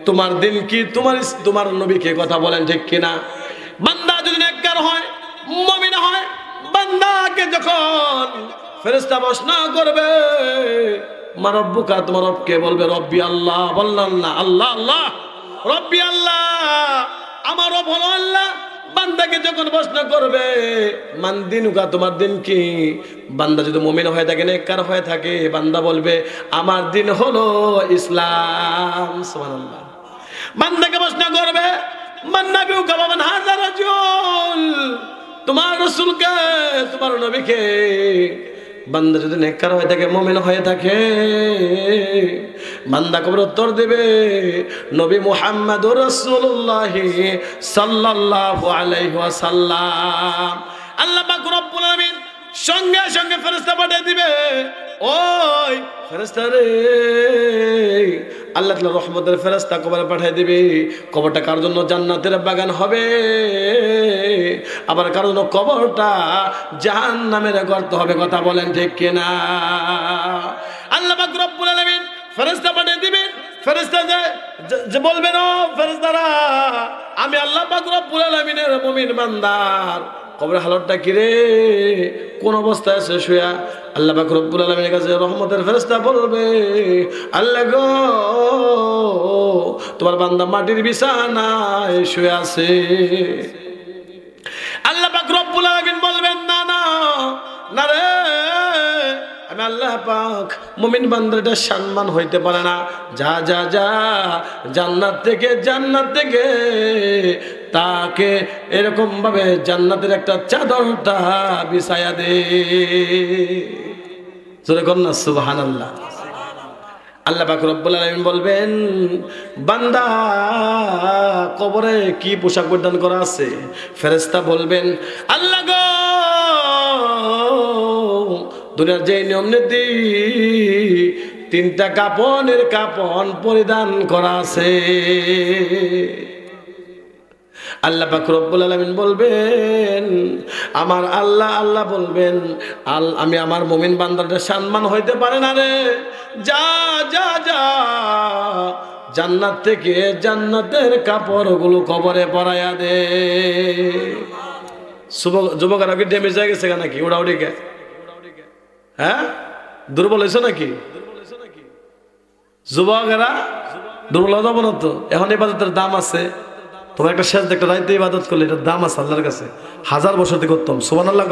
তোমার দিন কি, তোমার নবীকে, কথা বলেন ঠিক কিনা? বান্দা যদি নেককার হয়, মুমিন হয়, বান্দাকে যখন ফেরেশতা প্রশ্ন করবে মা রব্বুকা, তোমার রবকে, বলবে রব্বি আল্লাহ। বললাম না আল্লাহ আল্লাহ, রব্বি আল্লাহ, আমার রব হলো আল্লাহ। বান্দাকে যখন প্রশ্ন করবে মান দিনুকা, তোমার দিন কি, বান্দা যদি মুমিন হয়ে থাকে, নেককার হয়ে থাকে, বান্দা বলবে আমার দিন হলো ইসলাম। সুবহানাল্লাহ। বান্দাকে প্রশ্ন করবে মান নাবিয়ুকা, মান হাযা রাজুল, তোমার রাসূলকে, তোমার নবীকে। বান্দা যদি নেককার হয়ে থাকে, মুমিন হয়ে থাকে, বান্দা কবর উত্তর দেবে নবী মুহাম্মদুর রাসূলুল্লাহ সাল্লাল্লাহু আলাইহি ওয়াসাল্লাম। আল্লাহ পাক রব্বুল আলামিন সঙ্গে সঙ্গে ফেরেশতা পাঠিয়ে দিবে, ওই ফেরেশতা রে, আল্লাহ তাআলা রহমতের ফেরেশতা কবরে পাঠিয়ে দিবে। কবরটা কার জন্য? জান্নাতের বাগান হবে। আবার কার জন্য? কবরটা জাহান্নামের গর্ত হবে, কথা বলেন ঠিক কিনা? আল্লাহ পাক রব্বুল আলামিন ফেরেশতা পাঠিয়ে দিবেন। ফেরেশতা যে বলবেন, ও ফেরেশতারা, আমি আল্লাহ পাক রব্বুল আলামিনের মুমিন বান্দার কবরের হালতটা কি রে, কোন অবস্থায় আছে শুয়া? আল্লাহ পাক রব্বুল আলামিনের কাছে রহমতের ফেরেশতা বলবে, আল্লাহ গো, তোমার বান্দা মাটির বিছানায় শুয়ে আছে। আল্লাহ পাক রব্বুল আলামিন বলবেন, না না না রে, আমি আল্লাহ পাক মুমিন বান্দাটা সম্মান হইতে পারে না, যা যা যা, জান্নাত থেকে তাকে এরকম ভাবে জান্নাতের একটা চাদরটা বিছায়া দে। জোরে কর না সুবহানাল্লাহ। আল্লাহ পাক রব্বুল আলামিন বলবেন, বান্দা কবরে কি পোশাক পরিধান করা আছে? ফেরেশতা বলবেন, আল্লাহ গো, দুনিয়ার যে নিয়ম নীতি, তিনটা কাপড়ের কাপড় পরিধান করা আছে। আল্লাহ পাক রব্বুল আলামিন বলবেন, আমার আল্লাহ বলবেন, আমি আমার মুমিন বান্দাটা সম্মান হইতে পারে না রে, যা যা যা, জান্নাত থেকে জান্নাতের কাপড়গুলো কবরে পরাইয়া দে। যুবকেরা কি ড্যামেজ হয়ে গেছে নাকি? উড়াউড়ি কে? হ্যাঁ, দুর্বল হয়েছে নাকি? যুবকেরা দুর্বল হয়ে যাবো না তো। এখন ইবাদতের দাম আছে। তোমার একটা শেষ একটা রাইতে ইবাদত করলে এটার দাম আছে আল্লাহর কাছে, 1000 বছর থেকে উত্তম। সুবহানাল্লাহ।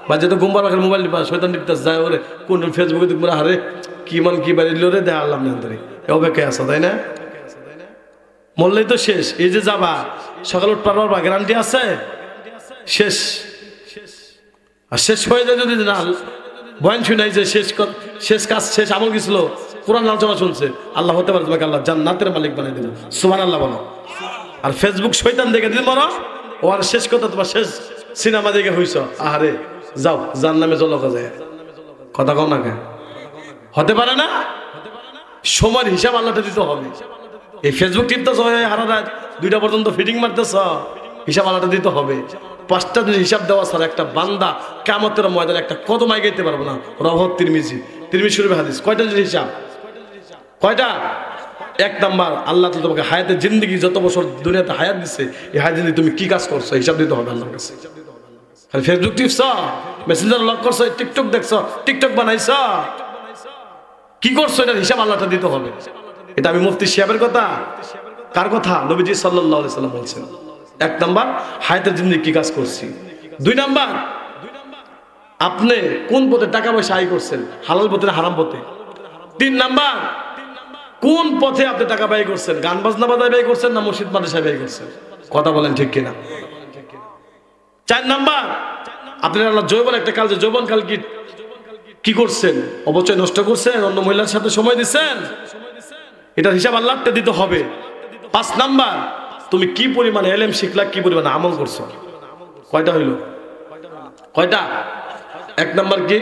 বাজে তো ঘুম পাড়া মোবাইল টিপা শয়তান টিপতেছে যায় ওরে কোন ফেসবুকে দেখবো আরে কি মান কি বাড়িল রে দেখা আল্লাহ নিয়ন্ত্রণে অপেক্ষায় আসো তাই না? মরলেই তো শেষ। এই যে যাবা সকাল উঠ পারবার বা গ্যারান্টি আছে? শেষ। আর শেষ হয়ে যায় যদি না বয়ান শুনাই যে শেষ কাজ শেষ আমল গেছিল কোরআন আলোচনা শুনছে আল্লাহ হতে পারে তোমাকে আল্লাহ জান্নাতের মালিক বানিয়ে দিল। সুবহানাল্লাহ বলো। আর ফেসবুক শয়তান দেখে দিল মরো ও আর শেষ কথা তোমার শেষ সিনেমা দেখে হইছ আহারে যাও জান্নামে চলো যায় কথা কও না কেন? হতে পারে না। সময়ের হিসাব আল্লাহটা দিতে হবে। এই ফেসবুক টিপতেছ হারা রাত 2টা পর্যন্ত ফিটিং মারতেছ হিসাব আল্লাহটা দিতে হবে। 5টা দিন হিসাব দেওয়া ছাড়া একটা বান্দা কিয়ামতের ময়দানে একটা কদম আগাইতে পারবো না। রাওয়াহ তিরমিজি শরীফ হাদিস। কয়টা দিন হিসাব? কয়টা? 1 নাম্বার আল্লাহ তো তোমাকে হায়াতের জিন্দেগি যত বছর দুনিয়াতে হায়াত দিচ্ছে এই হায়াত জিন্দেগি তুমি কি কাজ করছো হিসাব দিতে হবে আল্লাহর কাছে। খালি ফেসবুক টিপছ, মেসেঞ্জার লক করছো, টিকটক দেখছো, টিকটক বানাইছ, কি করছো এটার হিসাব আল্লাহটা দিতে হবে। এটা আমি মুফতি সাহেবের কথা? কার কথা? নবীজি সাল্লাল্লাহু আলাইহি সাল্লাম বলছেন 1 নাম্বার হায়াতের জিন্দেগি কি কাজ করছি। 2 নাম্বার আপনি কোন পথে টাকা পয়সা আয় করছেন, হালাল পথে না হারাম পথে। 3 নাম্বার কোন পথে আপনি টাকা ব্যয় করছেন, গান বাজনা বাজায় ব্যয় করছেন না মসজিদ মাদ্রাসায় ব্যয় করছেন। কথা বলেন ঠিক কিনা? 4 নাম্বার আপনার আল্লাহ যৌবন একটা কাল যে যৌবনকাল কি করছেন, অবচয় নষ্ট করছেন, অন্য মহিলার সাথে সময় দিচ্ছেন, এটার হিসাব আল্লাহকে দিতে হবে। 5 নাম্বার তুমি কি পরিমাণে ইলম শিখলা, কি পরিমাণে আমল করছো। কয়টা হইল? কয়টা? 1 নাম্বার কি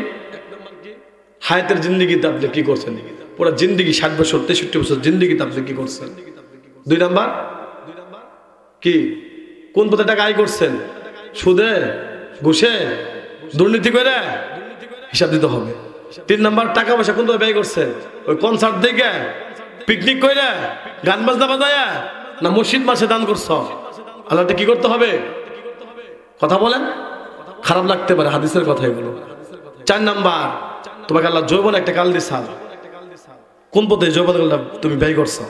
হায়াতের জিন্দেগিতে আপনি কি করছেন, পুরো জিন্দেগি 60 বছর 63 বছর জিন্দেগিতে আপনি কি করছেন। 2 নাম্বার কি কোন পথে টাকা আয় করছেন, সুদে ঘুষে দুর্নীতি করে হিসাব দিতে হবে। 3 নাম্বার টাকা পয়সা কোন পথে ব্যয় করছেন, ওই কনসার্ট দেখে পিকনিক করে গান বাজনা বাজায় না মসজিদ মাসে দান করছো। আল্লাহটা কি করতে হবে? কথা বলেন, খারাপ লাগতে পারে হাদিসের কথা এগুলো। 4 নাম্বার তোমাকে আল্লাহ যৌবন একটা কাল দিছে, কোন পথে যৌবন কালটা তুমি ব্যয় করছো।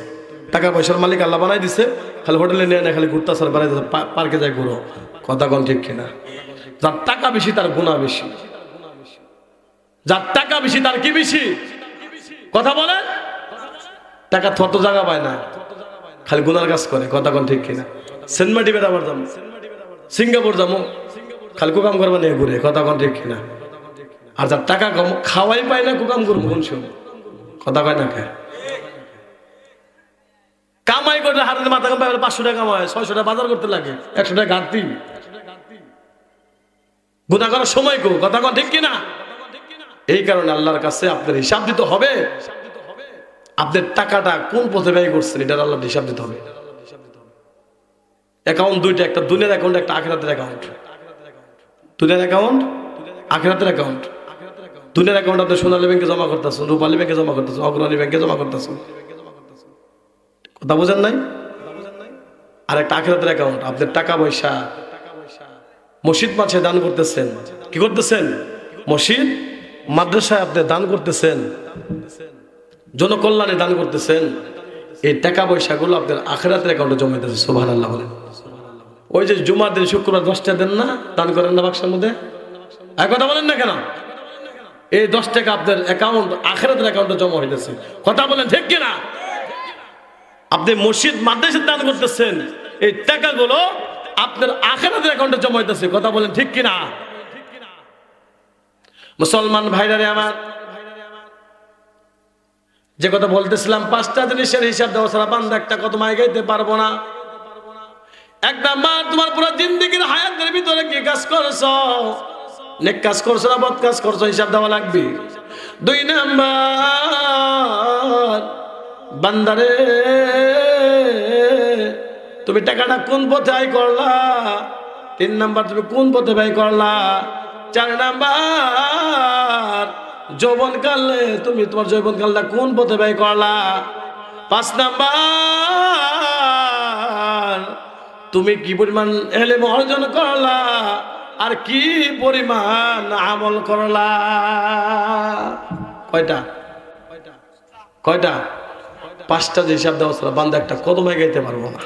টাকা পয়সার মালিক আল্লাহ বানাই দিছে, খালি হোটেলে নিয়ে না খালি ঘুরতাছার বানাই দিচ্ছে, পার্কে যায় ঘুরো। কথা কোন ঠিক কিনা? যার টাকা বেশি তার গুনাহ বেশি, যার টাকা বেশি তার কি বেশি। কথা বলেন, টাকা থত জায়গা পায় না, খালি গুনার কাজ করে। কথা কোন ঠিক কিনা? সিনেমা টিভি আবার যাবো, সিঙ্গাপুর যাবো, খালি কুকাম করবো নিয়ে ঘুরে। কথা কোন ঠিক কিনা? আর যার টাকা কম খাওয়াই পায় না কুকাম করবো কোন সময়। কথা কয় না খায় কামাই করে হাতে মাথা কাম পায় 500 টাকা কামায়, 600 টাকা বাজার করতে লাগে, 100 টাকা ঘাটতি। গুনাহ করার সময় কো। কথা কোন ঠিক কিনা? এই কারণে আল্লাহর কাছে আপনার হিসাব দিতে হবে। আপনার টাকাটা কোন পথে ব্যয় করছেন এটা আল্লাহর হিসাব দিতে হবে। অ্যাকাউন্ট 2টা, একটা দুনিয়ার অ্যাকাউন্ট, একটা আখিরাতের অ্যাকাউন্ট। দুনিয়ার অ্যাকাউন্ট, আখিরাতের অ্যাকাউন্ট। দুনিয়ার অ্যাকাউন্ট আপনি সোনালী ব্যাংকে জমা করতেছেন, রূপালী ব্যাংকে জমা করতেছেন, অগ্রণী ব্যাংকে জমা করতেছেন। কথা বুঝেন নাই? আর একটা আখিরাতের অ্যাকাউন্ট, আপনার টাকা পয়সা মসজিদ মাঠে দান করতেছেন। কি করতেছেন? মসজিদ মাদ্রাসায় আপনি দান করতেছেন, জনকল্যাণে দান করতেছেন। এই টাকা পয়সাগুলো আপনার আখিরাতের অ্যাকাউন্টে জমা দিতেছে। সুবহানাল্লাহ বলেন। ওই যে জুমার দিন শুক্রবার 10টা দেন না, দান করেন না বাক্সের মধ্যে, এক কথা বলেন না কেন? এই 10 টাকা আপনার অ্যাকাউন্ট আখিরাতের অ্যাকাউন্টে জমা হইতেছে। কথা বলেন ঠিক কিনা? আপনি মসজিদ মাদ্রাসায় দান করতেছেন, এই টাকাগুলো আপনার আখিরাতের অ্যাকাউন্টে জমা হইতেছে। কথা বলেন ঠিক কিনা? মুসলমান ভাইরা রে আমার, যে কথা বলতেছিলাম 5টা জিনিসের হিসাব দেওয়া ছাড়া বান্দা একটা কদম আগাইতে পারবো না। 1 নাম্বার তোমার পুরো জিন্দেগির হায়াতের ভিতরে কি কাজ করছো, নেক কাজ করছো না বদ কাজ করছো, হিসাব দেওয়া লাগবে। 2 নাম্বার বান্দারে তুমি টাকাটা কোন পথে আয় করলা। 3 নাম্বার তুমি কোন পথে ব্যয় করলা। 4 নাম্বার যৌবনকালে তুমি তোমার যৌবনকালটা কোন পথে ব্যয় করলা। 5 নাম্বার তুমি কি পরিমাণ ইলম অর্জন করলা আর কি পরিমাণ আমল করলা। কয়টা? 5টা হিসাব দেওয়া ছাড়া বান্দা একটা কদম এগাইতে পারবো না।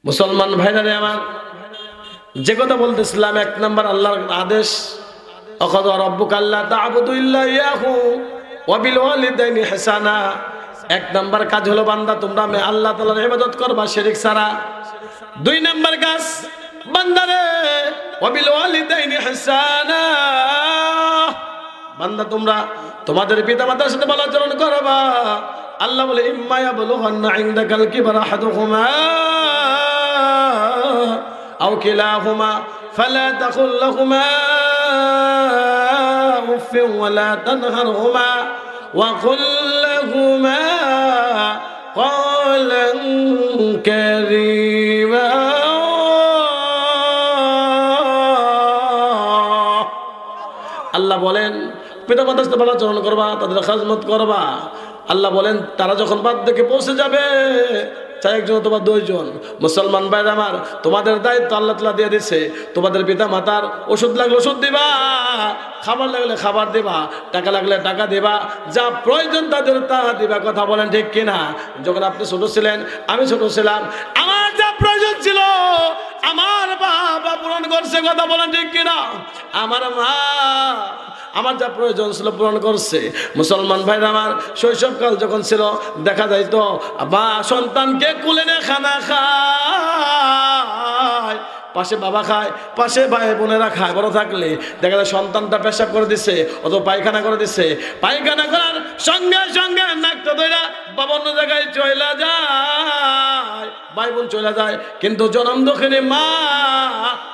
মুসলমান ভাইরা রে আমার, যে কথা বলতেছিলাম, 1 নম্বর আল্লাহর আদেশ, অকাযা রাব্বুকা আল্লা তা'বুদু ইল্লা ইয়াহু ওয়া বিল ওয়ালিদাইনি ইহসানা। 1 নম্বর কাজ হলো বান্দা তোমরা আল্লাহ তাআলার ইবাদত করবা শিরক ছাড়া। 2 নম্বর কাজ বান্দারে ওয়া বিল ওয়ালিদাইনি ইহসানা, বান্দা তোমরা তোমাদের পিতামাতার সাথে ভালো আচরণ করবা। আল্লাহ বলে ইম্মা ইয়াবলুগান্না ইনদাকাল কিবরা আহাদুহুমা আও কিলাহুমা ফালা তাকুল লাহুমা উফ ওয়ালা তানহারহুমা ওয়া কুল লাহুমা ক্বালান কারীমা। আল্লাহ বলেন পিতামাতার সাথে ভালো আচরণ করবা, তাদের খাজমত করবা। আল্লাহ বলেন তারা যখন বার্ধক্যে পৌঁছে যাবে, চাই 1 জন অথবা 2 জন, মুসলমান ভাই আমার তোমাদের দায়িত্ব আল্লাহ তাআলা দিয়ে দিয়েছে। তোমাদের পিতা মাতার ওষুধ লাগলে ওষুধ দিবা, খাবার লাগলে খাবার দিবা, টাকা লাগলে টাকা দিবা, যা প্রয়োজন তাদের তা দিবা। কথা বলেন ঠিক কিনা? যখন আপনি ছোট ছিলেন, আমি ছোট ছিলাম, আমার যা প্রয়োজন ছিল আমার বাবা পূরণ করছে। কথা বলেন ঠিক কিনা? আমার মা আমার যা প্রয়োজন ছিল পূরণ করছে। মুসলমান ভাইরা আমার শৈশবকাল যখন ছিল, দেখা যাইতো বা সন্তানকে কুলে নিয়ে খানা খায়, পাশে বাবা খায়, পাশে ভাই বোনেরা খায়। বড় থাকলে দেখা যায় সন্তানটা পেশাব করে দিছে অথবা পায়খানা করে দিছে, পায়খানা করার সঙ্গে সঙ্গে নাকটা ধইরা বাবা অন্য জায়গায় চলে যায়, ভাই বোন চলে যায়, কিন্তু জনম দক্ষিণে মা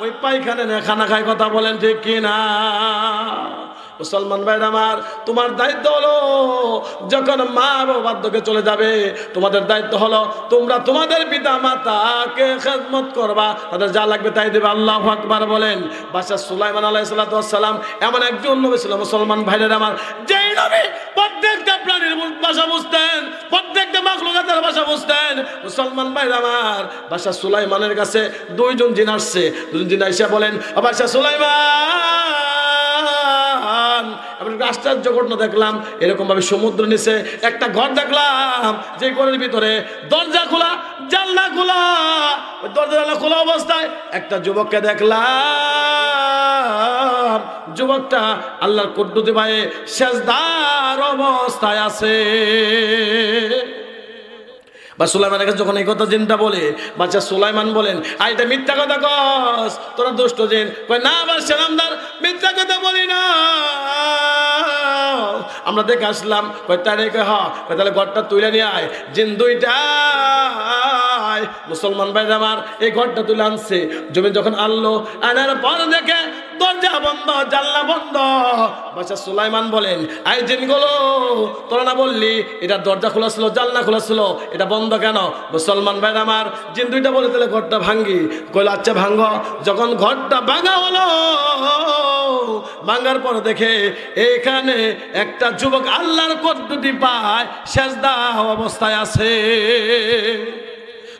ওই পায়খানা নিয়ে খানা খায়। কথা বলেন ঠিক কিনা? মুসলমান ভাইরা আমার তোমার দায়িত্ব হলো যখন মা বাবাকে চলে যাবে, তোমাদের দায়িত্ব হলো তোমরা তোমাদের পিতা মাতাকে খেদমত করবা, তাদের যা লাগবে তাই দেবে। আল্লাহু আকবার বলেন। বাদশা সুলাইমান আলাইহিস সালাম এমন একজন নবী ছিল মুসলমান ভাইরা আমার, যেই নবী প্রত্যেকটা প্রাণীর ভাষা বুঝতেন, প্রত্যেকটা মাখলুকাতের ভাষা বুঝতেন। মুসলমান ভাইরা আমার বাদশা সুলাইমানের কাছে 2 জন জিন আসছে। 2 জন জিন এসে বলেন, বাদশা সুলাইমান, আশ্চর্য ঘটনা দেখলাম, এরকম ভাবে সমুদ্র নিচে একটা ঘর দেখলাম, যে ঘরের ভিতরে দরজা খোলা জানলা খোলা, ওই দরজা জানলা খোলা অবস্থায় একটা যুবককে দেখলাম। যুবকটা আল্লাহর কুদরতি ভাবে সেজদার অবস্থায় আছে। বা সুলাইমানের কাছে যখন এই কথা জিনটা বলে, বাদশা সুলাইমান বলেন, এটা মিথ্যা কথা কস, তোরা দুষ্ট জিন। কয় না বাদশা নামদার, মিথ্যা কথা বলি না, আমরা দেখে আসলাম। কয় তাই রে? কয় হ্যাঁ। তাহলে ঘরটা তুলে নিয়ে আয়। জিন 2টা মুসলমান ভাই আমার এই ঘরটা তুলে আনছে। জমি যখন আনলো, আনার পর দেখে দরজা বন্ধ, জানলা বন্ধ। বাদশা সুলাইমান বলেন, আই জিনগুলো, তোরা না বললি এটা দরজা খোলা ছিল, জানলা খোলা ছিল, এটা বন্ধ কেন? মুসলমান ভাই আমার জিন 2টা বলে, তাহলে ঘরটা ভাঙ্গি। কইল আচ্ছা ভাঙ্গ। যখন ঘরটা ভাঙা হলো, ভাঙার পর দেখে এখানে একটা যুবক আল্লাহর কুদরতি পায় সেজদা অবস্থায় আছে।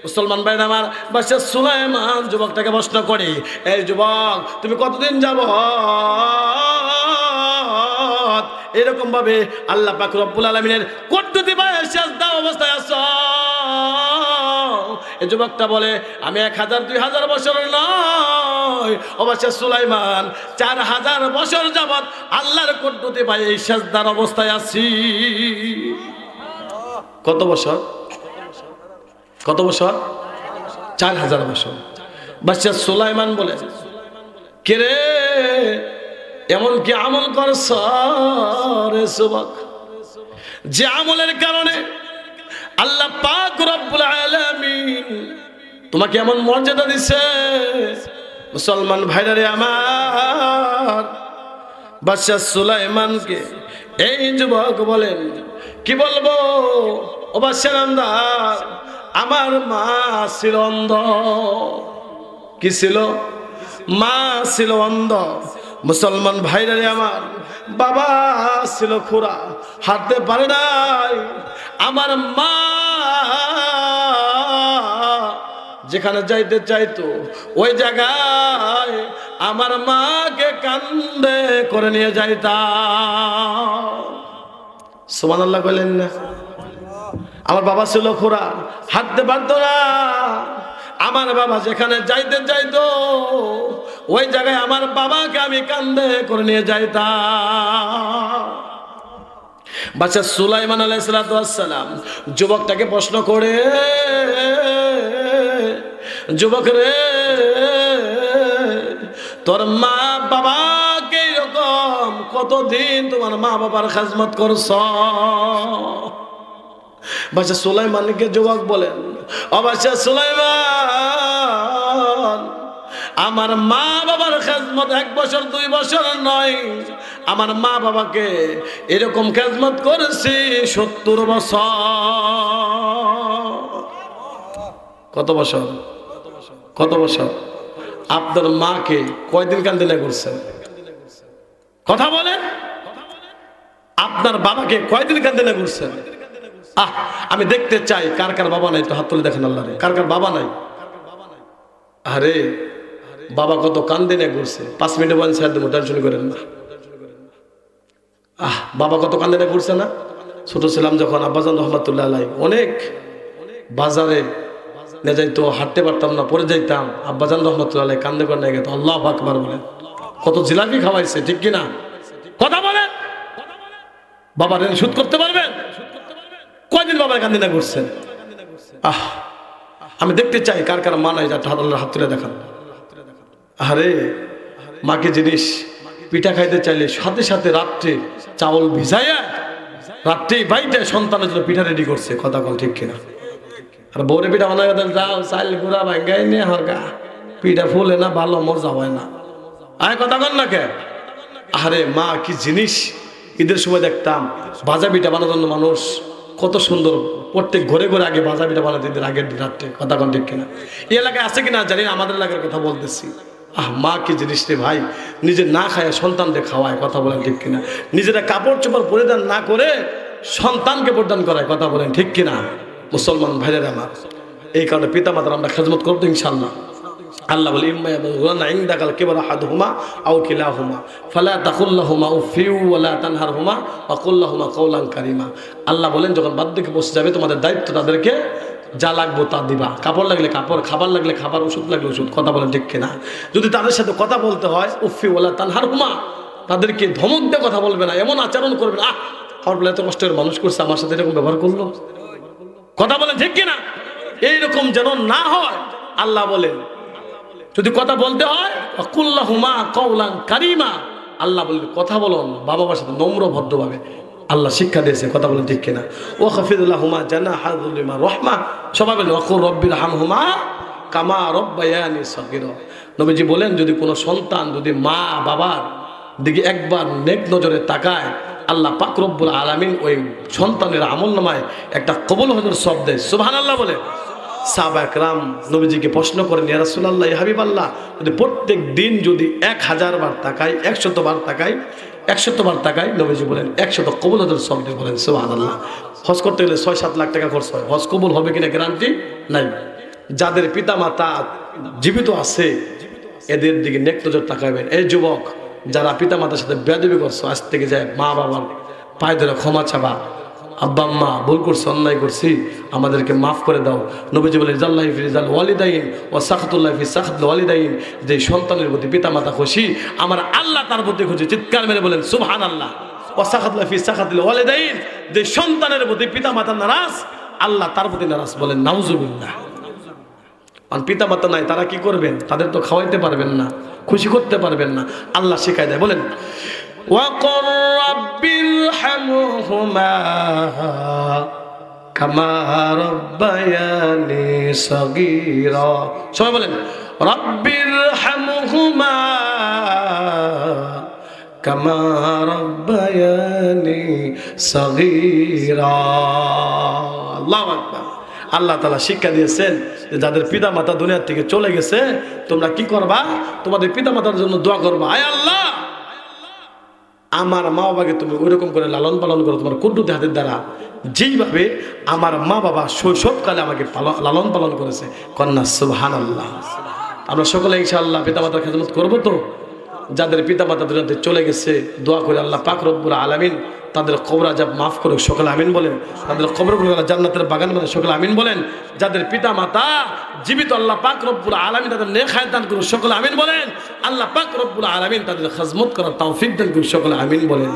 মুসলমান ভাই আমার বাদশা সুলাইমান যুবকটাকে প্রশ্ন করে, এই যুবক তুমি কতদিন যাব এরকম ভাবে আল্লাহ পাক রব্বুল আলামিনের কুদরতি পায় সেজদা অবস্থায় আছো? এই যুবকটা বলে, আমি 1000 2000 বছর নয়, ও বাদশা সুলাইমান 4000 বছর যাবত আল্লাহর কুদরতি পায় এই সেজদার অবস্থায় আছি। কত বছর? কত বছর? 4000 বছর। বাদশা সুলাইমান বলে, কে রে এমন কি আমল করছ রে যুবক, যে আমলের কারণে আল্লাহ পাক রব্বুল আলামিন তোমাকে এমন মর্যাদা দিছে? মুসলমান ভাইরা রে আমার, বাদশা সুলাইমানকে এই যুবক বলেন, কি বলবো ও বাদশা নামদার, আমার মা ছিল অন্ধ। কি ছিল? মা ছিল অন্ধ। মুসলমান ভাইরা রে আমার, বাবা ছিল খুরা, হাঁটতে পারে নাই। আমার মা যেখানে যাইতে চাইতো ওই জায়গায় আমার মাকে কান্দে করে নিয়ে যাইতাম। সুবহানাল্লাহ বলেন না? আমার বাবা ছিল খুরা, হাঁটতে পারতো না। আমার বাবা যেখানে যাইতে চাইতো ওই জায়গায় আমার বাবাকে আমি কান্দে করে নিয়ে যাইতাম। বাদশা সুলাইমান আলাইহিস সালাম যুবকটাকে প্রশ্ন করে, যুবক রে, তোর মা বাবাকে এরকম কতদিন তোমার মা বাবার খেদমত করছ? বাদশা সুলাইমানকে যুবক বলেন, ও বাদশা সুলাইমান, আমার মা বাবার খেদমত 1 বছর 2 বছর নয়, আমার মা বাবাকে এরকম খেদমত করেছি 70 বছর। কত বছর? কত বছর? আপনার মাকে কয়দিন কান্দিনা করছেন? কথা বলেন। আপনার বাবাকে কয়দিন কান্দিনা করছেন? আমি দেখতে চাই কার কার বাবা নাই, তো হাত তুলে দেখেন আল্লাহরে, কার কার বাবা নাই? আরে বাবা কত কান্দিনা করছে, 5 মিনিটে বলেন স্যার দেবো, টেনশন করেন না। বাবা কত কান্দিনা করছে না? ছোট ছিলাম যখন আব্বাজান রহমাতুল্লাহ আলাই অনেক বাজারে নিয়ে যাইতো, হাঁটতে পারতাম না, পড়ে যাইতাম, আব্বাজান রহমাতুল্লাহ আলাই কান্দে করে নিয়ে গেত। আল্লাহু আকবার বলেন। কত জিলাপি খাওয়াইছে, ঠিক কিনা? কথা বলেন। বাবা ঋণ শোধ করতে পারবেন? কয়দিন বাবার কান্দিনা করছেন? আমি দেখতে চাই কার কার মা নাই, যার হাত তুলে দেখান। আরে মাকে জিনিস, পিঠা খাইতে চাইলে সাথে সাথে রাত্রে চাউল ভিজাইয়া রাত্রেই বাইতে সন্তানের জন্য পিঠা রেডি করছে। কথা কল ঠিক কিনা? আর বউরে পিঠা বানাই যাও, চাইল গুড়া ভাঙ্গাই নিয়ে হরগা, পিঠা ফুলে না, ভালো মজা হয় না। আয় কথা কল না কে? আরে মা কি জিনিস! ঈদের সময় দেখতাম ভাজা পিঠা বানানোর জন্য মানুষ কত সুন্দর, প্রত্যেক ঘরে ঘরে আগে ভাজা পিঠা বানাতে ঈদের আগের রাত্রে। কথা কল ঠিক কিনা? এই এলাকায় আছে কিনা জানি না, আমাদের এলাকার কথা বলতেছি। মা কি জিনিস রে ভাই! নিজে না খায় সন্তানকে খাওয়ায়। কথা বলেন ঠিক কিনা? নিজেরা কাপড় চোপড় পরিধান না করে সন্তানকে পরিধান করায়। কথা বলেন ঠিক কিনা? মুসলমান ভাইদের আমার, এই কারণে পিতা মাতার আমরা খেদমত করবো ইনশাআল্লাহ। আল্লাহ বলে, ইম্মা ইয়াবলুগা ইনদাকাল কিবরা আহাদুহুমা আও কিলাহুমা ফালা তাকুল লাহুমা উফিউ ওয়ালা তানহারহুমা ওয়া কুল লাহুমা কাওলান কারীমা। আল্লাহ বলেন, যখন বার্ধক্যে পৌঁছে যাবে তোমাদের দায়িত্ব তাদেরকে যা লাগবে তা দিবা। কাপড় লাগলে কাপড়, খাবার লাগলে খাবার, ওষুধ লাগলে ওষুধ। কথা বলেন ঠিক কিনা? যদি তাদের সাথে কথা বলতে হয়, উফি ওয়ালা তানহারহুমা, তাদেরকে ধমক দিয়ে কথা বলবে না, এমন আচরণ করবে না, আমার বলে এত কষ্টের মানুষ করছে, আমার সাথে এরকম ব্যবহার করলো। কথা বলেন ঠিক কিনা? এইরকম যেন না হয়। আল্লাহ বলেন, যদি কথা বলতে হয় কুল লাহুমা কাওলান কারীমা, আল্লাহ বলেন কথা বলুন বাবা মার সাথে নম্র ভদ্রভাবে। আল্লাহ শিক্ষা দিয়েছে। কথা বলেন ঠিক কিনা? ওয়া খাফিদ লাহুমা জানাহা যুলিমা রাহমা, সবাই বলেন ওয়া কুর রাব্বিরহামহুমা কামা রাব্বায়ানি সগীরা। নবীজি বলেন, যদি কোনো সন্তান যদি মা বাবার দিকে একবার নেক নজরে তাকায়, আল্লাহ পাক রব্বুল আলামিন ওই সন্তানের আমলনামায় একটা কবুল হজর সব দেয়। সুবহানাল্লাহ বলে। সাহাবা একরাম নবীজিকে প্রশ্ন করেন, ইয়া রাসূলুল্লাহ, ইয়া হাবিবাল্লাহ, যদি প্রত্যেক দিন যদি 1000 বার তাকাই, 100 বার তাকাই, 100 বার তাকাই, নবীজি বলেন 100 কবুল হজর সব দেয়। বলেন সুবহানাল্লাহ। হজ করতে গেলে 6-7 লাখ টাকা খরচ হয়, হজ কবুল হবে কিনা গ্যারান্টি নাই। যাদের পিতা মাতা জীবিত আছে এদের দিকে নেক নজর তাকাবেন। এই যুবক যারা পিতা মাতার সাথে বেয়াদবি করছো, আজ থেকে যায় মা বাবার পায়ে ধরে ক্ষমা চাবা, আব্বা আম্মা ভুল করছি, অন্যায় করছি, আমাদেরকে মাফ করে দাও। নবীজি বলেন, জাল্লাহি ফি রিজাল ওয়ালিদাইন ওয়া সাখাতুল্লাহি ফি সাখাতিল ওয়ালিদাইন, যে সন্তানের প্রতি পিতা মাতা খুশি, আমার আল্লাহ তার প্রতি খুশি। চিৎকার মেরে বলেন সুবহানাল্লাহ। ওয়া সাখাতুল্লাহি ফি সাখাতিল ওয়ালিদাইন, যে সন্তানের প্রতি পিতা মাতা নারাজ, আল্লাহ তার প্রতি নারাজ। বলেন নাউজুবিল্লাহ। আর পিতা মাতা নাই, তারা কি করবেন? তাদের তো খাওয়াইতে পারবেন না, খুশি করতে পারবেন না। আল্লাহ শিখায় দেয়, বলেন وَقُلْ رَبِّ ارْحَمْهُمَا كَمَا رَبَّيَانِي صَغِيرًا। সবাই বলেন رَبِّ ارْحَمْهُمَا كَمَا رَبَّيَانِي صَغِيرًا। আল্লাহু আকবার। আল্লাহ তাআলা শিক্ষা দিয়েছেন যে যাদের পিতা মাতা দুনিয়া থেকে চলে গেছে, তোমরা কি করবা? তোমাদের পিতা মাতার জন্য দোয়া করবা, আয় আল্লাহ আমার মা বাবাকে তুমি ওইরকম করে লালন পালন করো তোমার কুদরতি হাতের দ্বারা, যেইভাবে আমার মা বাবা শৈশবকালে আমাকে লালন পালন করেছে। কন্যা সুবহানাল্লাহ। আমরা সকলে ইনশাআল্লাহ পিতা মাতার খেদমত করবো তো? যাদের পিতা মাতা দুনিয়াতে চলে গেছে, দোয়া করে আল্লাহ পাক রব্বুল আলামিন তাদের কবর আযাব মাফ করুক, সকলে আমিন বলেন। তাদের কবরগুলো জান্নাতের বাগান বানায়, সকলে আমিন বলেন। যাদের পিতা মাতা জীবিত, আল্লাহ পাক রব্বুল আলামিন তাদের নেক হায়াত দান করুন, সকলে আমিন বলেন। আল্লাহ পাক রব্বুল আলামিন তাদের খিদমত করার তৌফিক দান করুন, সকলে আমিন বলেন।